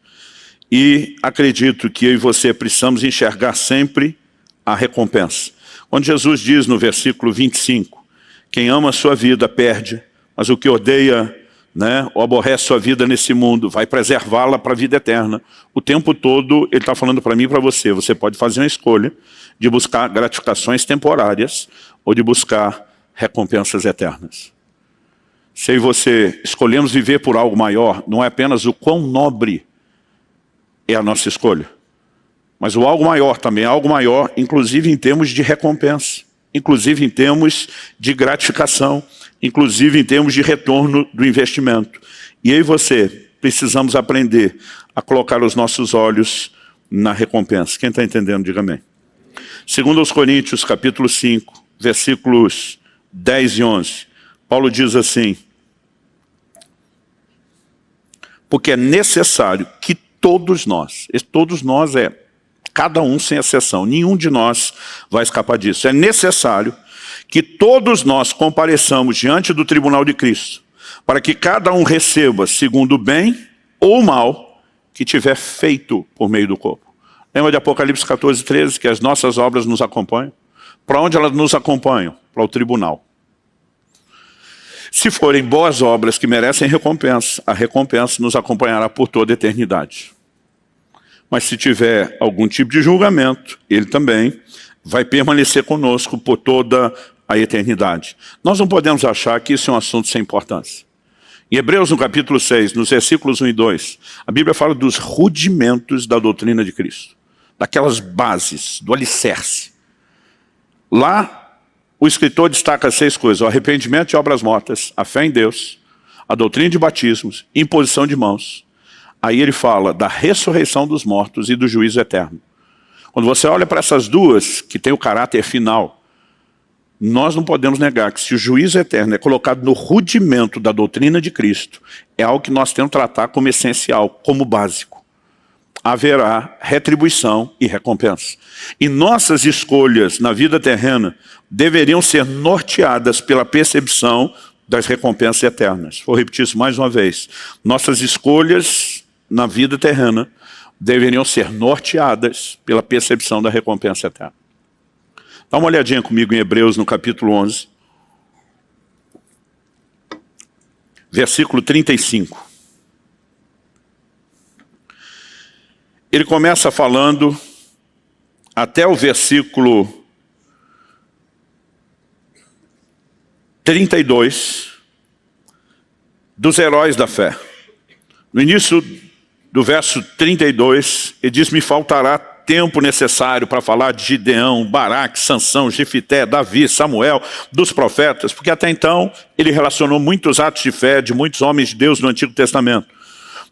E acredito que eu e você precisamos enxergar sempre a recompensa. Quando Jesus diz no versículo 25, quem ama a sua vida perde, mas o que odeia, ou aborrece sua vida nesse mundo, vai preservá-la para a vida eterna. O tempo todo ele está falando para mim e para você, você pode fazer uma escolha de buscar gratificações temporárias ou de buscar recompensas eternas. Se eu e você escolhemos viver por algo maior, não é apenas o quão nobre é a nossa escolha, mas o algo maior também é algo maior, inclusive em termos de recompensa, inclusive em termos de gratificação, inclusive em termos de retorno do investimento. E eu e você precisamos aprender a colocar os nossos olhos na recompensa. Quem está entendendo, diga amém. Segundo aos Coríntios, capítulo 5, versículos 10 e 11, Paulo diz assim, porque é necessário que todos nós é cada um sem exceção, nenhum de nós vai escapar disso. É necessário que todos nós compareçamos diante do tribunal de Cristo, para que cada um receba segundo o bem ou o mal que tiver feito por meio do corpo. Lembra de Apocalipse 14, 13, que as nossas obras nos acompanham? Para onde elas nos acompanham? Para o tribunal. Se forem boas obras que merecem recompensa, a recompensa nos acompanhará por toda a eternidade. Mas se tiver algum tipo de julgamento, ele também vai permanecer conosco por toda a eternidade. Nós não podemos achar que isso é um assunto sem importância. Em Hebreus, no capítulo 6, nos versículos 1 e 2, a Bíblia fala dos rudimentos da doutrina de Cristo, daquelas bases, do alicerce. Lá, o escritor destaca 6 coisas: o arrependimento de obras mortas, a fé em Deus, a doutrina de batismos, imposição de mãos. Aí ele fala da ressurreição dos mortos e do juízo eterno. Quando você olha para essas duas, que tem o caráter final, nós não podemos negar que se o juízo eterno é colocado no rudimento da doutrina de Cristo, é algo que nós temos que tratar como essencial, como básico. Haverá retribuição e recompensa. E nossas escolhas na vida terrena deveriam ser norteadas pela percepção das recompensas eternas. Vou repetir isso mais uma vez. Nossas escolhas na vida terrena deveriam ser norteadas pela percepção da recompensa eterna. Dá uma olhadinha comigo em Hebreus, no capítulo 11, versículo 35. Ele começa falando até o versículo 32 dos heróis da fé. No início do verso 32, ele diz: me faltará tempo necessário para falar de Gideão, Baraque, Sansão, Jefité, Davi, Samuel, dos profetas, porque até então ele relacionou muitos atos de fé de muitos homens de Deus no Antigo Testamento.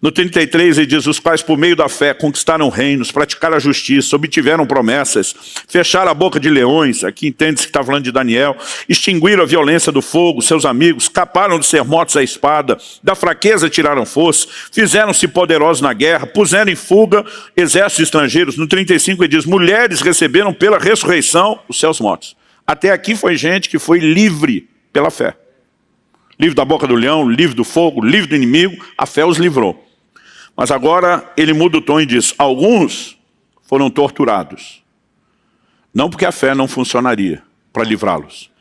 No 33 ele diz: os quais por meio da fé conquistaram reinos, praticaram a justiça, obtiveram promessas, fecharam a boca de leões, aqui entende-se que está falando de Daniel, extinguiram a violência do fogo, seus amigos, escaparam de ser mortos à espada, da fraqueza tiraram força, fizeram-se poderosos na guerra, puseram em fuga exércitos estrangeiros. No 35 ele diz: mulheres receberam pela ressurreição os seus mortos. Até aqui foi gente que foi livre pela fé. Livre da boca do leão, livre do fogo, livre do inimigo, a fé os livrou. Mas agora ele muda o tom e diz: alguns foram torturados. Não porque a fé não funcionaria para livrá-los.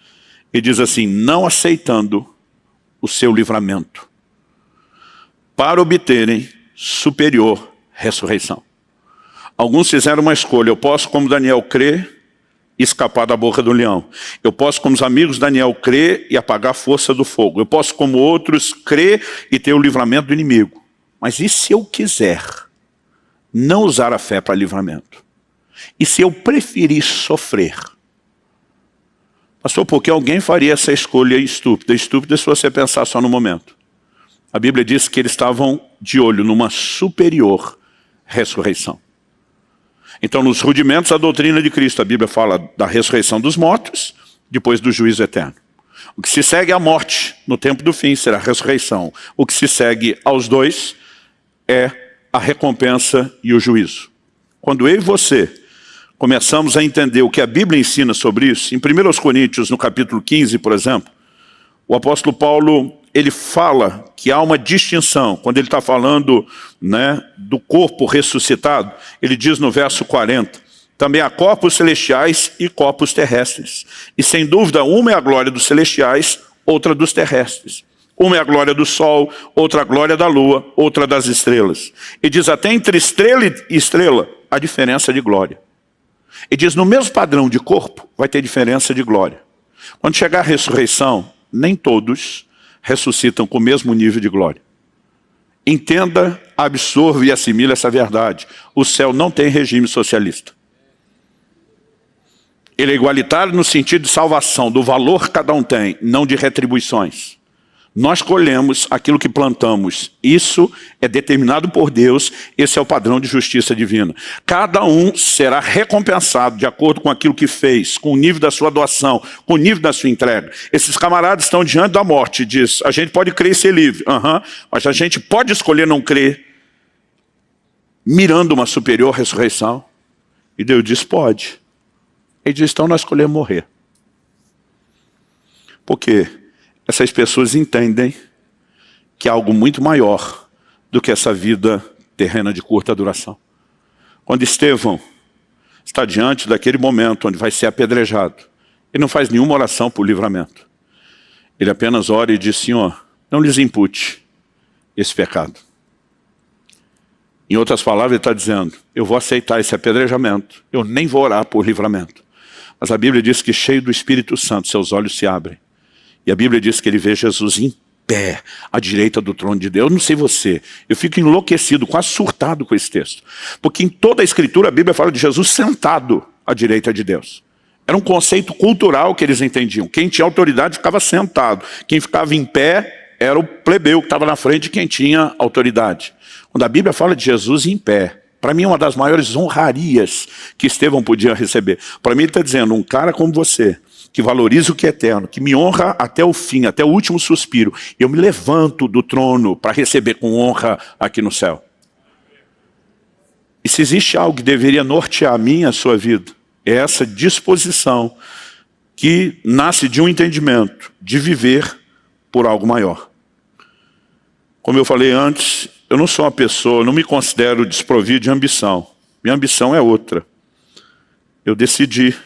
Ele diz assim: não aceitando o seu livramento, para obterem superior ressurreição. Alguns fizeram uma escolha: eu posso, como Daniel, crer e escapar da boca do leão. Eu posso, como os amigos de Daniel, crer e apagar a força do fogo. Eu posso, como outros, crer e ter o livramento do inimigo. Mas e se eu quiser não usar a fé para livramento? E se eu preferir sofrer? Pastor, por que alguém faria essa escolha estúpida? Estúpida se você pensar só no momento. A Bíblia diz que eles estavam de olho numa superior ressurreição. Então, nos rudimentos da doutrina de Cristo, a Bíblia fala da ressurreição dos mortos, depois do juízo eterno. O que se segue à morte no tempo do fim será a ressurreição. O que se segue aos dois é a recompensa e o juízo. Quando eu e você começamos a entender o que a Bíblia ensina sobre isso, em 1 Coríntios, no capítulo 15, por exemplo, o apóstolo Paulo, ele fala que há uma distinção. Quando ele está falando, do corpo ressuscitado, ele diz no verso 40, Também há corpos celestiais e corpos terrestres. E sem dúvida, uma é a glória dos celestiais, outra dos terrestres. Uma é a glória do sol, outra a glória da lua, outra das estrelas. E diz até entre estrela e estrela, a diferença de glória. E diz no mesmo padrão de corpo, vai ter diferença de glória. Quando chegar a ressurreição, nem todos ressuscitam com o mesmo nível de glória. Entenda, absorva e assimile essa verdade. O céu não tem regime socialista. Ele é igualitário no sentido de salvação, do valor que cada um tem, não de retribuições. Nós colhemos aquilo que plantamos. Isso é determinado por Deus, esse é o padrão de justiça divina. Cada um será recompensado de acordo com aquilo que fez, com o nível da sua doação, com o nível da sua entrega. Esses camaradas estão diante da morte, diz, a gente pode crer e ser livre, mas a gente pode escolher não crer, mirando uma superior ressurreição. E Deus diz, pode. Ele diz, então nós escolhemos morrer. Por quê? Essas pessoas entendem que há algo muito maior do que essa vida terrena de curta duração. Quando Estevão está diante daquele momento onde vai ser apedrejado, ele não faz nenhuma oração por livramento. Ele apenas ora e diz, Senhor, não lhes impute esse pecado. Em outras palavras, ele está dizendo, eu vou aceitar esse apedrejamento, eu nem vou orar por livramento. Mas a Bíblia diz que cheio do Espírito Santo, seus olhos se abrem. E a Bíblia diz que ele vê Jesus em pé, à direita do trono de Deus. Eu não sei você, eu fico enlouquecido, quase surtado com esse texto. Porque em toda a Escritura a Bíblia fala de Jesus sentado à direita de Deus. Era um conceito cultural que eles entendiam. Quem tinha autoridade ficava sentado. Quem ficava em pé era o plebeu que estava na frente de quem tinha autoridade. Quando a Bíblia fala de Jesus em pé, para mim é uma das maiores honrarias que Estevão podia receber. Para mim ele está dizendo, um cara como você, que valoriza o que é eterno, que me honra até o fim, até o último suspiro. Eu me levanto do trono para receber com honra aqui no céu. E se existe algo que deveria nortear a minha e a sua vida, é essa disposição que nasce de um entendimento de viver por algo maior. Como eu falei antes, eu não sou uma pessoa, eu não me considero desprovido de ambição. Minha ambição é outra. Eu decidi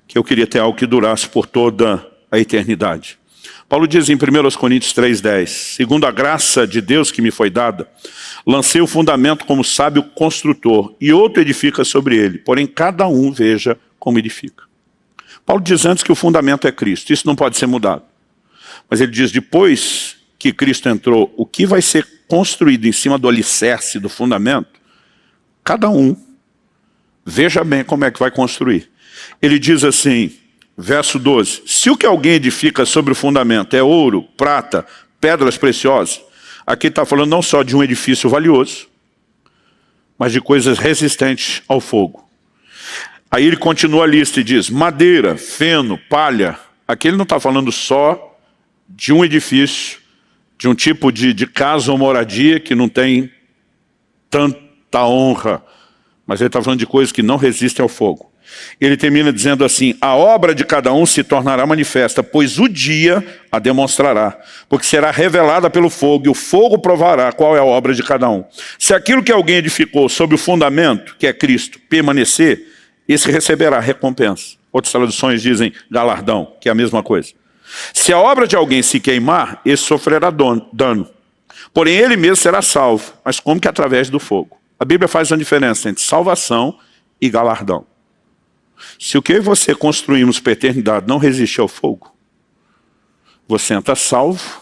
que eu queria ter algo que durasse por toda a eternidade. Paulo diz em 1 Coríntios 3,10, segundo a graça de Deus que me foi dada, lancei o fundamento como sábio construtor, e outro edifica sobre ele, porém cada um veja como edifica. Paulo diz antes que o fundamento é Cristo, isso não pode ser mudado. Mas ele diz, depois que Cristo entrou, o que vai ser construído em cima do alicerce, do fundamento, cada um veja bem como é que vai construir. Ele diz assim, verso 12, se o que alguém edifica sobre o fundamento é ouro, prata, pedras preciosas, aqui está falando não só de um edifício valioso, mas de coisas resistentes ao fogo. Aí ele continua a lista e diz, madeira, feno, palha, aqui ele não está falando só de um edifício, de um tipo de casa ou moradia que não tem tanta honra, mas ele está falando de coisas que não resistem ao fogo. Ele termina dizendo assim, a obra de cada um se tornará manifesta, pois o dia a demonstrará, porque será revelada pelo fogo, e o fogo provará qual é a obra de cada um. Se aquilo que alguém edificou sobre o fundamento, que é Cristo, permanecer, esse receberá recompensa. Outras traduções dizem galardão, que é a mesma coisa. Se a obra de alguém se queimar, esse sofrerá dano. Porém, ele mesmo será salvo, mas como que através do fogo? A Bíblia faz uma diferença entre salvação e galardão. Se o que você construímos para a eternidade não resiste ao fogo, você entra salvo,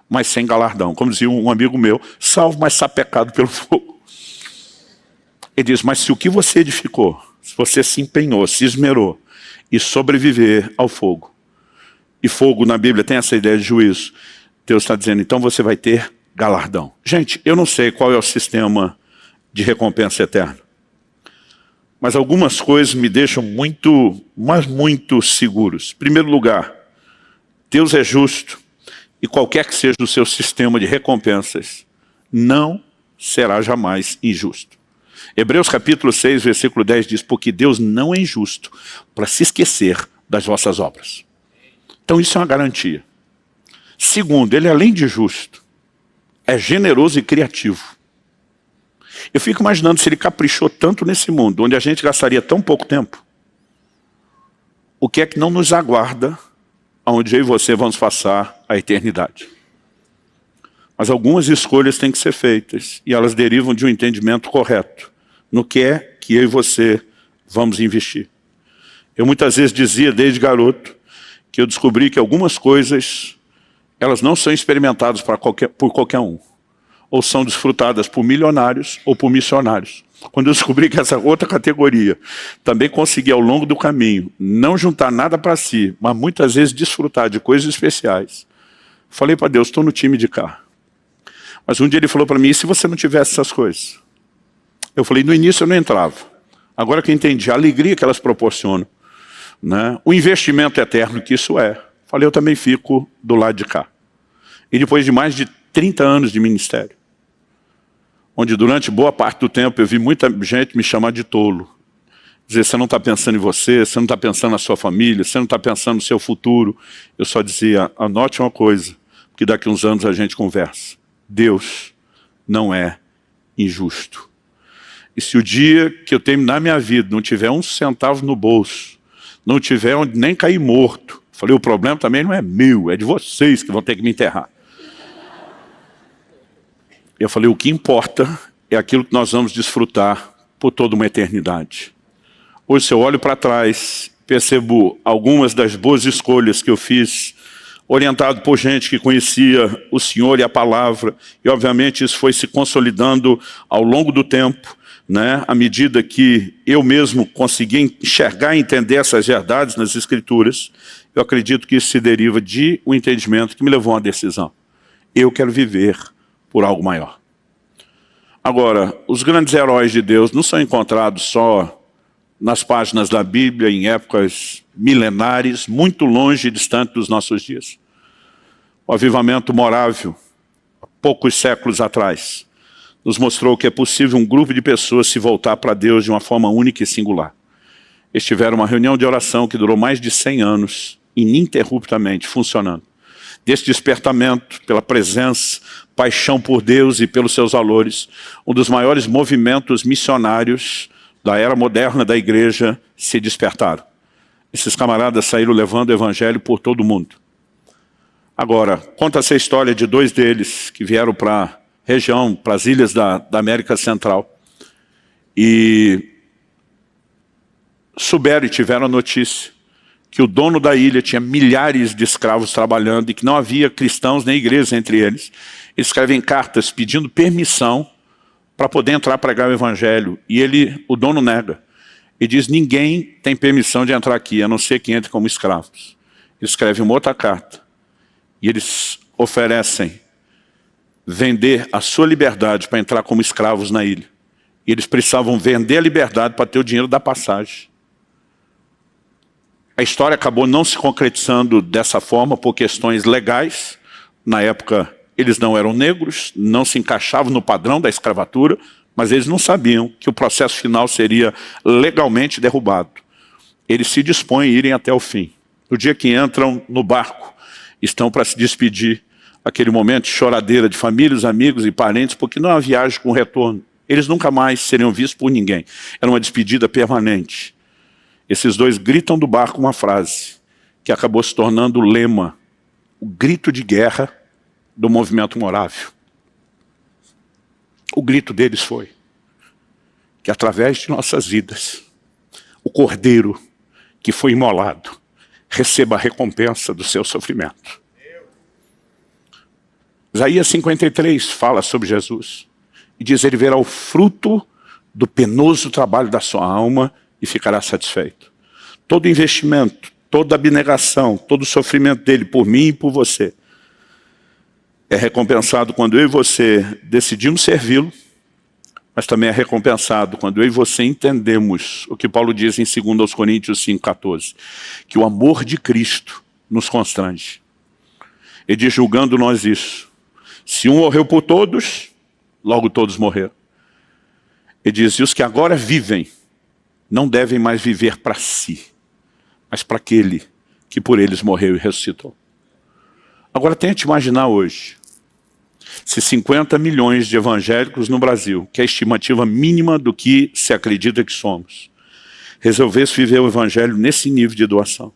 mas sem galardão. Como dizia um amigo meu, salvo, mas sapecado pelo fogo. Ele diz, mas se o que você edificou, se você se empenhou, se esmerou, e sobreviver ao fogo, e fogo na Bíblia tem essa ideia de juízo, Deus está dizendo, então você vai ter galardão. Gente, eu não sei qual é o sistema de recompensa eterna, mas algumas coisas me deixam muito seguros. Em primeiro lugar, Deus é justo, e qualquer que seja o seu sistema de recompensas, não será jamais injusto. Hebreus capítulo 6, versículo 10 diz, porque Deus não é injusto para se esquecer das vossas obras. Então isso é uma garantia. Segundo, ele além de justo, é generoso e criativo. Eu fico imaginando se ele caprichou tanto nesse mundo, onde a gente gastaria tão pouco tempo, o que é que não nos aguarda, onde eu e você vamos passar a eternidade. Mas algumas escolhas têm que ser feitas, e elas derivam de um entendimento correto no que é que eu e você vamos investir. Eu muitas vezes dizia, desde garoto, que eu descobri que algumas coisas, elas não são experimentadas por qualquer um, ou são desfrutadas por milionários ou por missionários. Quando eu descobri que essa outra categoria também conseguia, ao longo do caminho, não juntar nada para si, mas muitas vezes desfrutar de coisas especiais, falei para Deus, estou no time de cá. Mas um dia ele falou para mim, e se você não tivesse essas coisas? Eu falei, no início eu não entrava. Agora que eu entendi a alegria que elas proporcionam, né? O investimento eterno que isso é. Falei, eu também fico do lado de cá. E depois de mais de 30 anos de ministério, onde durante boa parte do tempo eu vi muita gente me chamar de tolo. Dizer, você não está pensando em você, você não está pensando na sua família, você não está pensando no seu futuro. Eu só dizia, anote uma coisa, que daqui a uns anos a gente conversa. Deus não é injusto. E se o dia que eu terminar minha vida não tiver um centavo no bolso, não tiver onde nem cair morto, falei, o problema também não é meu, é de vocês que vão ter que me enterrar. Eu falei, o que importa é aquilo que nós vamos desfrutar por toda uma eternidade. Hoje, se eu olho para trás, percebo algumas das boas escolhas que eu fiz, orientado por gente que conhecia o Senhor e a palavra, e obviamente isso foi se consolidando ao longo do tempo, né? À medida que eu mesmo consegui enxergar e entender essas verdades nas Escrituras, eu acredito que isso se deriva de um entendimento que me levou a uma decisão. Eu quero viver por algo maior. Agora, os grandes heróis de Deus não são encontrados só nas páginas da Bíblia, em épocas milenares, muito longe e distante dos nossos dias. O avivamento morável, há poucos séculos atrás, nos mostrou que é possível um grupo de pessoas se voltar para Deus de uma forma única e singular. Eles tiveram uma reunião de oração que durou mais de 100 anos, ininterruptamente, funcionando. Desse despertamento, pela presença, paixão por Deus e pelos seus valores, um dos maiores movimentos missionários da era moderna da igreja se despertaram. Esses camaradas saíram levando o evangelho por todo o mundo. Agora, conta-se a história de dois deles que vieram para a região, para as ilhas da América Central, e souberam e tiveram a notícia que o dono da ilha tinha milhares de escravos trabalhando e que não havia cristãos nem igrejas entre eles. Eles escrevem cartas pedindo permissão para poder entrar para pregar o evangelho. E o dono nega. E diz, ninguém tem permissão de entrar aqui, a não ser que entre como escravos. Ele escreve uma outra carta. E eles oferecem vender a sua liberdade para entrar como escravos na ilha. E eles precisavam vender a liberdade para ter o dinheiro da passagem. A história acabou não se concretizando dessa forma por questões legais. Na época, eles não eram negros, não se encaixavam no padrão da escravatura, mas eles não sabiam que o processo final seria legalmente derrubado. Eles se dispõem a irem até o fim. No dia que entram no barco, estão para se despedir, aquele momento de choradeira de famílias, amigos e parentes, porque não há viagem com retorno. Eles nunca mais seriam vistos por ninguém. Era uma despedida permanente. Esses dois gritam do barco uma frase que acabou se tornando o lema, o grito de guerra do movimento morável. O grito deles foi que através de nossas vidas, o cordeiro que foi imolado receba a recompensa do seu sofrimento. Isaías 53 fala sobre Jesus e diz, ele verá o fruto do penoso trabalho da sua alma e ficará satisfeito. Todo investimento, toda abnegação, todo o sofrimento dele por mim e por você é recompensado quando eu e você decidimos servi-lo, mas também é recompensado quando eu e você entendemos o que Paulo diz em 2 Coríntios 5,14, que o amor de Cristo nos constrange. Ele diz, julgando nós isso, se um morreu por todos, logo todos morreram. Ele diz, e os que agora vivem, não devem mais viver para si, mas para aquele que por eles morreu e ressuscitou. Agora tente imaginar hoje, Se 50 milhões de evangélicos no Brasil, que é a estimativa mínima do que se acredita que somos, resolvesse viver o evangelho nesse nível de doação,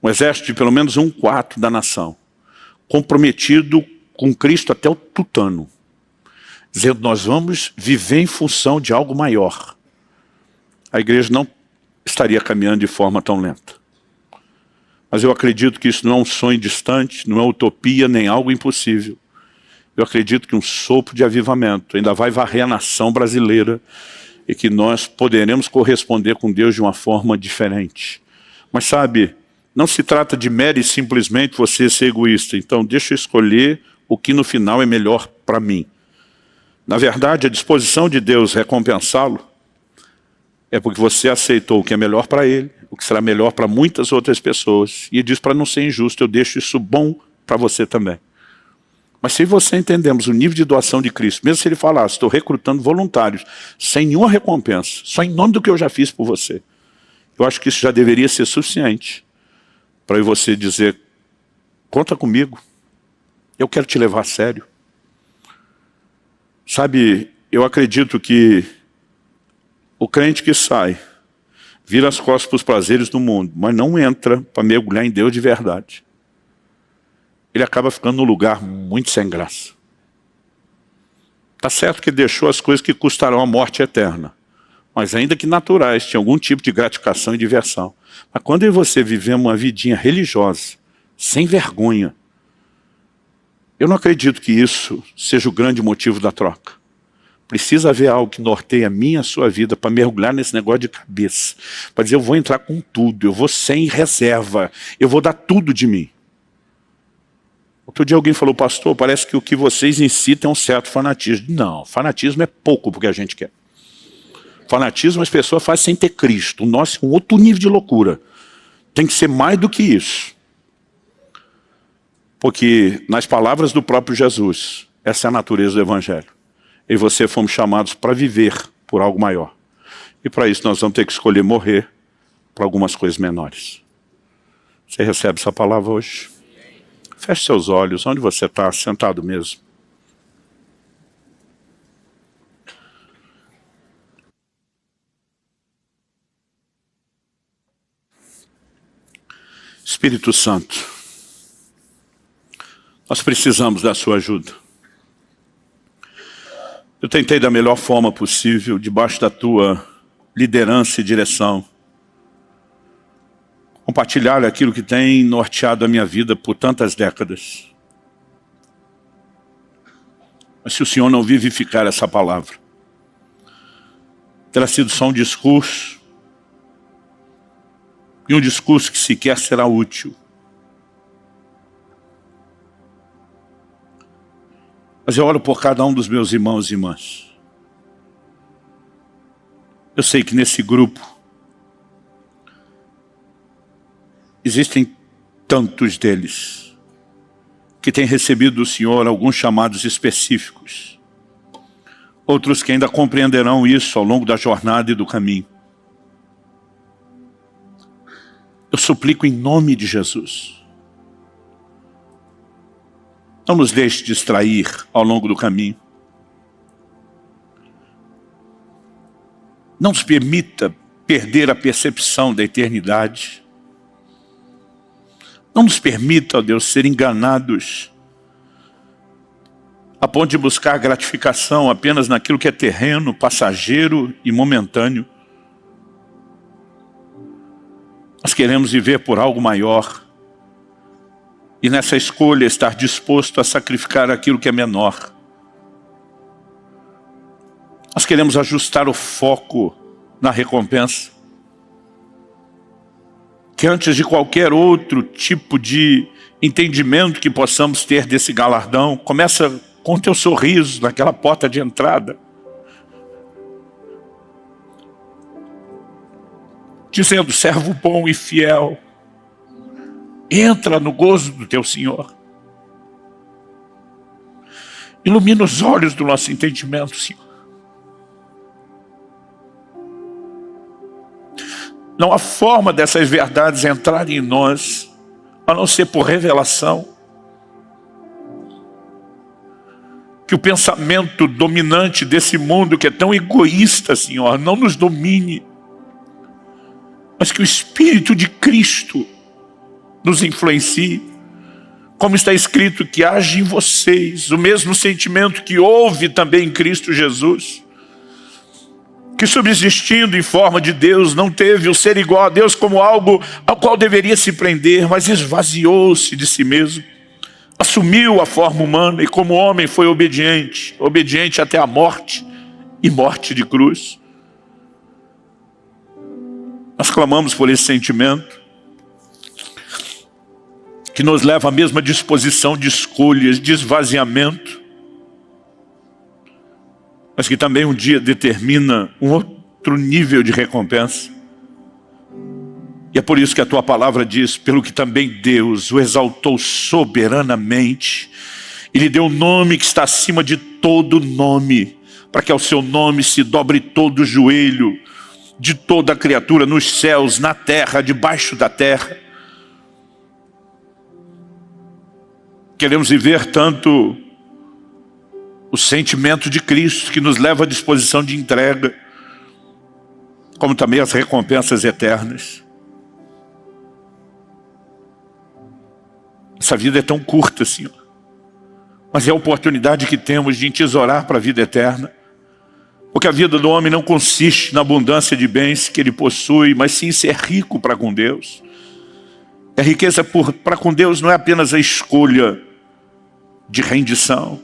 um exército de pelo menos 1/4 da nação, comprometido com Cristo até o tutano, dizendo, nós vamos viver em função de algo maior, a igreja não estaria caminhando de forma tão lenta. Mas eu acredito que isso não é um sonho distante, não é utopia, nem algo impossível. Eu acredito que um sopro de avivamento ainda vai varrer a nação brasileira e que nós poderemos corresponder com Deus de uma forma diferente. Mas sabe, não se trata de mero e simplesmente você ser egoísta. Então deixa eu escolher o que no final é melhor para mim. Na verdade, a disposição de Deus recompensá-lo é porque você aceitou o que é melhor para ele, o que será melhor para muitas outras pessoas. E ele diz, para não ser injusto, eu deixo isso bom para você também. Mas se você entendemos o nível de doação de Cristo, mesmo se ele falasse, estou recrutando voluntários, sem nenhuma recompensa, só em nome do que eu já fiz por você, eu acho que isso já deveria ser suficiente para você dizer, conta comigo, eu quero te levar a sério. Sabe, eu acredito que o crente que sai, vira as costas para os prazeres do mundo, mas não entra para mergulhar em Deus de verdade, ele acaba ficando num lugar muito sem graça. Está certo que ele deixou as coisas que custarão a morte eterna, mas ainda que naturais, tinha algum tipo de gratificação e diversão. Mas quando eu e você vivemos uma vidinha religiosa, sem vergonha, eu não acredito que isso seja o grande motivo da troca. Precisa haver algo que norteie a minha e a sua vida para mergulhar nesse negócio de cabeça. Para dizer, eu vou entrar com tudo, eu vou sem reserva, eu vou dar tudo de mim. Outro dia alguém falou, pastor, parece que o que vocês incitam é um certo fanatismo. Não, fanatismo é pouco porque a gente quer. Fanatismo as pessoas fazem sem ter Cristo. O nosso é um outro nível de loucura. Tem que ser mais do que isso. Porque nas palavras do próprio Jesus, essa é a natureza do Evangelho. Eu e você fomos chamados para viver por algo maior. E para isso nós vamos ter que escolher morrer por algumas coisas menores. Você recebe essa palavra hoje? Feche seus olhos, onde você está, sentado mesmo. Espírito Santo, nós precisamos da sua ajuda. Eu tentei da melhor forma possível, debaixo da tua liderança e direção, compartilhar aquilo que tem norteado a minha vida por tantas décadas. Mas se o Senhor não vivificar essa palavra, terá sido só um discurso, e um discurso que sequer será útil. Mas eu oro por cada um dos meus irmãos e irmãs. Eu sei que nesse grupo existem tantos deles que têm recebido do Senhor alguns chamados específicos. Outros que ainda compreenderão isso ao longo da jornada e do caminho. Eu suplico em nome de Jesus. Não nos deixe distrair ao longo do caminho. Não nos permita perder a percepção da eternidade. Não nos permita, ó Deus, ser enganados a ponto de buscar gratificação apenas naquilo que é terreno, passageiro e momentâneo. Nós queremos viver por algo maior. E nessa escolha estar disposto a sacrificar aquilo que é menor. Nós queremos ajustar o foco na recompensa. Que antes de qualquer outro tipo de entendimento que possamos ter desse galardão, começa com o teu sorriso naquela porta de entrada. Dizendo, servo bom e fiel, entra no gozo do teu Senhor. Ilumina os olhos do nosso entendimento, Senhor. Não há forma dessas verdades entrarem em nós, a não ser por revelação. Que o pensamento dominante desse mundo que é tão egoísta, Senhor, não nos domine. Mas que o Espírito de Cristo nos influencie. Como está escrito, que age em vocês o mesmo sentimento que houve também em Cristo Jesus. Que subsistindo em forma de Deus, não teve o ser igual a Deus como algo ao qual deveria se prender, mas esvaziou-se de si mesmo. Assumiu a forma humana e como homem foi obediente, obediente até a morte e morte de cruz. Nós clamamos por esse sentimento que nos leva à mesma disposição de escolhas, de esvaziamento, mas que também um dia determina um outro nível de recompensa. E é por isso que a tua palavra diz, pelo que também Deus o exaltou soberanamente, e lhe deu um nome que está acima de todo nome, para que ao seu nome se dobre todo o joelho de toda a criatura nos céus, na terra, debaixo da terra. Queremos viver tanto o sentimento de Cristo, que nos leva à disposição de entrega, como também as recompensas eternas. Essa vida é tão curta, Senhor, mas é a oportunidade que temos de entesourar para a vida eterna, porque a vida do homem não consiste na abundância de bens que ele possui, mas sim ser rico para com Deus. A riqueza para com Deus não é apenas a escolha de rendição.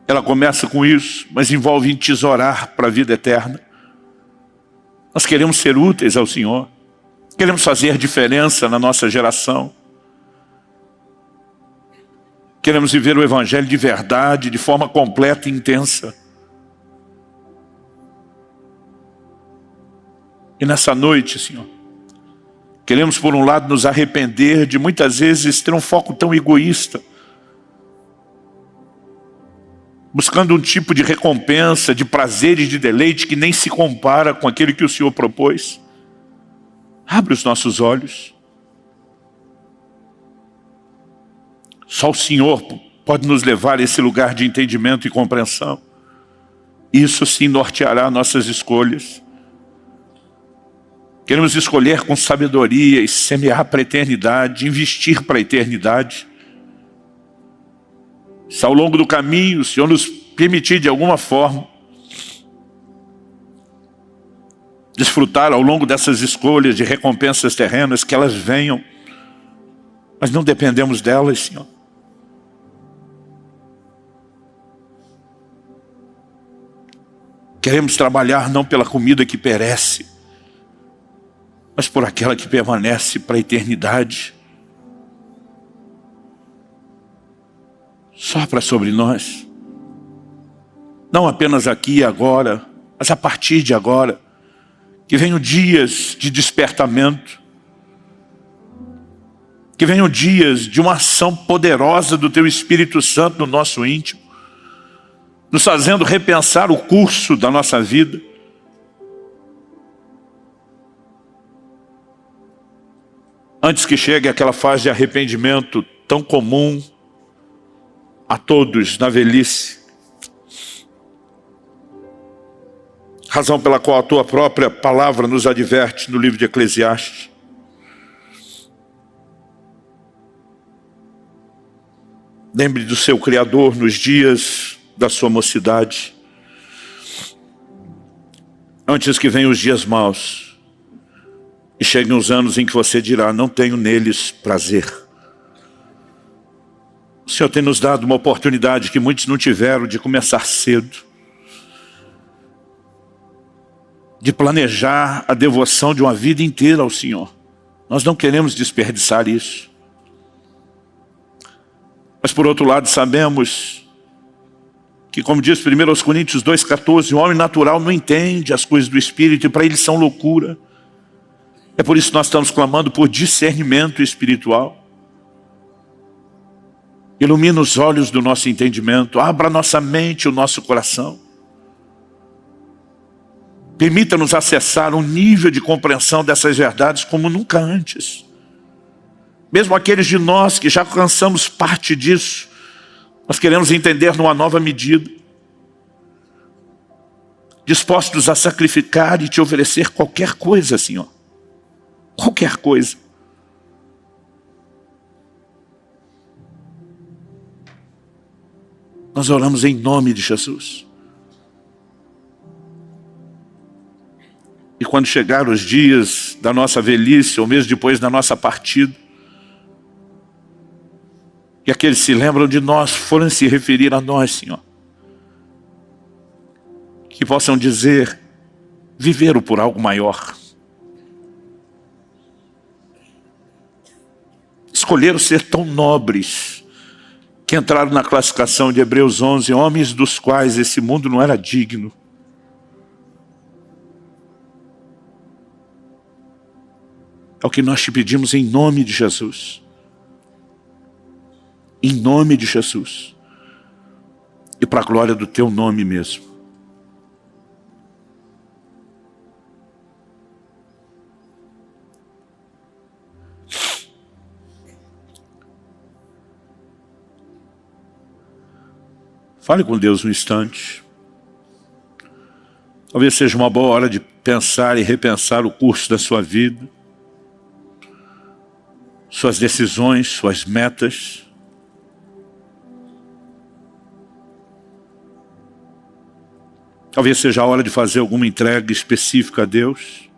Ela começa com isso, mas envolve entesourar para a vida eterna. Nós queremos ser úteis ao Senhor, queremos fazer diferença na nossa geração. Queremos viver o Evangelho de verdade, de forma completa e intensa. E nessa noite, Senhor, queremos por um lado nos arrepender de muitas vezes ter um foco tão egoísta, buscando um tipo de recompensa, de prazer e de deleite que nem se compara com aquele que o Senhor propôs. Abre os nossos olhos. Só o Senhor pode nos levar a esse lugar de entendimento e compreensão. Isso sim norteará nossas escolhas. Queremos escolher com sabedoria e semear para a eternidade, investir para a eternidade. Se ao longo do caminho o Senhor nos permitir de alguma forma desfrutar ao longo dessas escolhas de recompensas terrenas, que elas venham, mas não dependemos delas, Senhor. Queremos trabalhar não pela comida que perece, mas por aquela que permanece para a eternidade. Sopra sobre nós, não apenas aqui e agora, mas a partir de agora, que venham dias de despertamento, que venham dias de uma ação poderosa do Teu Espírito Santo no nosso íntimo, nos fazendo repensar o curso da nossa vida. Antes que chegue aquela fase de arrependimento tão comum a todos na velhice, razão pela qual a Tua própria palavra nos adverte no livro de Eclesiastes. Lembre do seu Criador nos dias da sua mocidade, antes que venham os dias maus e cheguem os anos em que você dirá, não tenho neles prazer. O Senhor tem nos dado uma oportunidade que muitos não tiveram de começar cedo, de planejar a devoção de uma vida inteira ao Senhor. Nós não queremos desperdiçar isso. Mas por outro lado sabemos que, como diz 1 Coríntios 2,14, o homem natural não entende as coisas do Espírito e para ele são loucura. É por isso que nós estamos clamando por discernimento espiritual. Ilumina os olhos do nosso entendimento, abra nossa mente e o nosso coração. Permita-nos acessar um nível de compreensão dessas verdades como nunca antes. Mesmo aqueles de nós que já alcançamos parte disso, Nós queremos entender numa nova medida, dispostos a sacrificar e te oferecer qualquer coisa, Senhor. Qualquer coisa. Nós oramos em nome de Jesus. E quando chegar os dias da nossa velhice, ou mesmo depois da nossa partida, e aqueles que se lembram de nós forem se referir a nós, Senhor, que possam dizer, viveram por algo maior. Escolheram ser tão nobres, que entraram na classificação de Hebreus 11, homens dos quais esse mundo não era digno. É o que nós te pedimos em nome de Jesus. Em nome de Jesus. E para a glória do teu nome mesmo. Fale com Deus um instante. Talvez seja uma boa hora de pensar e repensar o curso da sua vida, suas decisões, suas metas. Talvez seja a hora de fazer alguma entrega específica a Deus.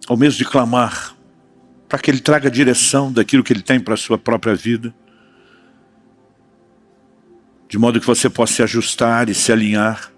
Ou mesmo de clamar para que Ele traga a direção daquilo que Ele tem para a sua própria vida, de modo que você possa se ajustar e se alinhar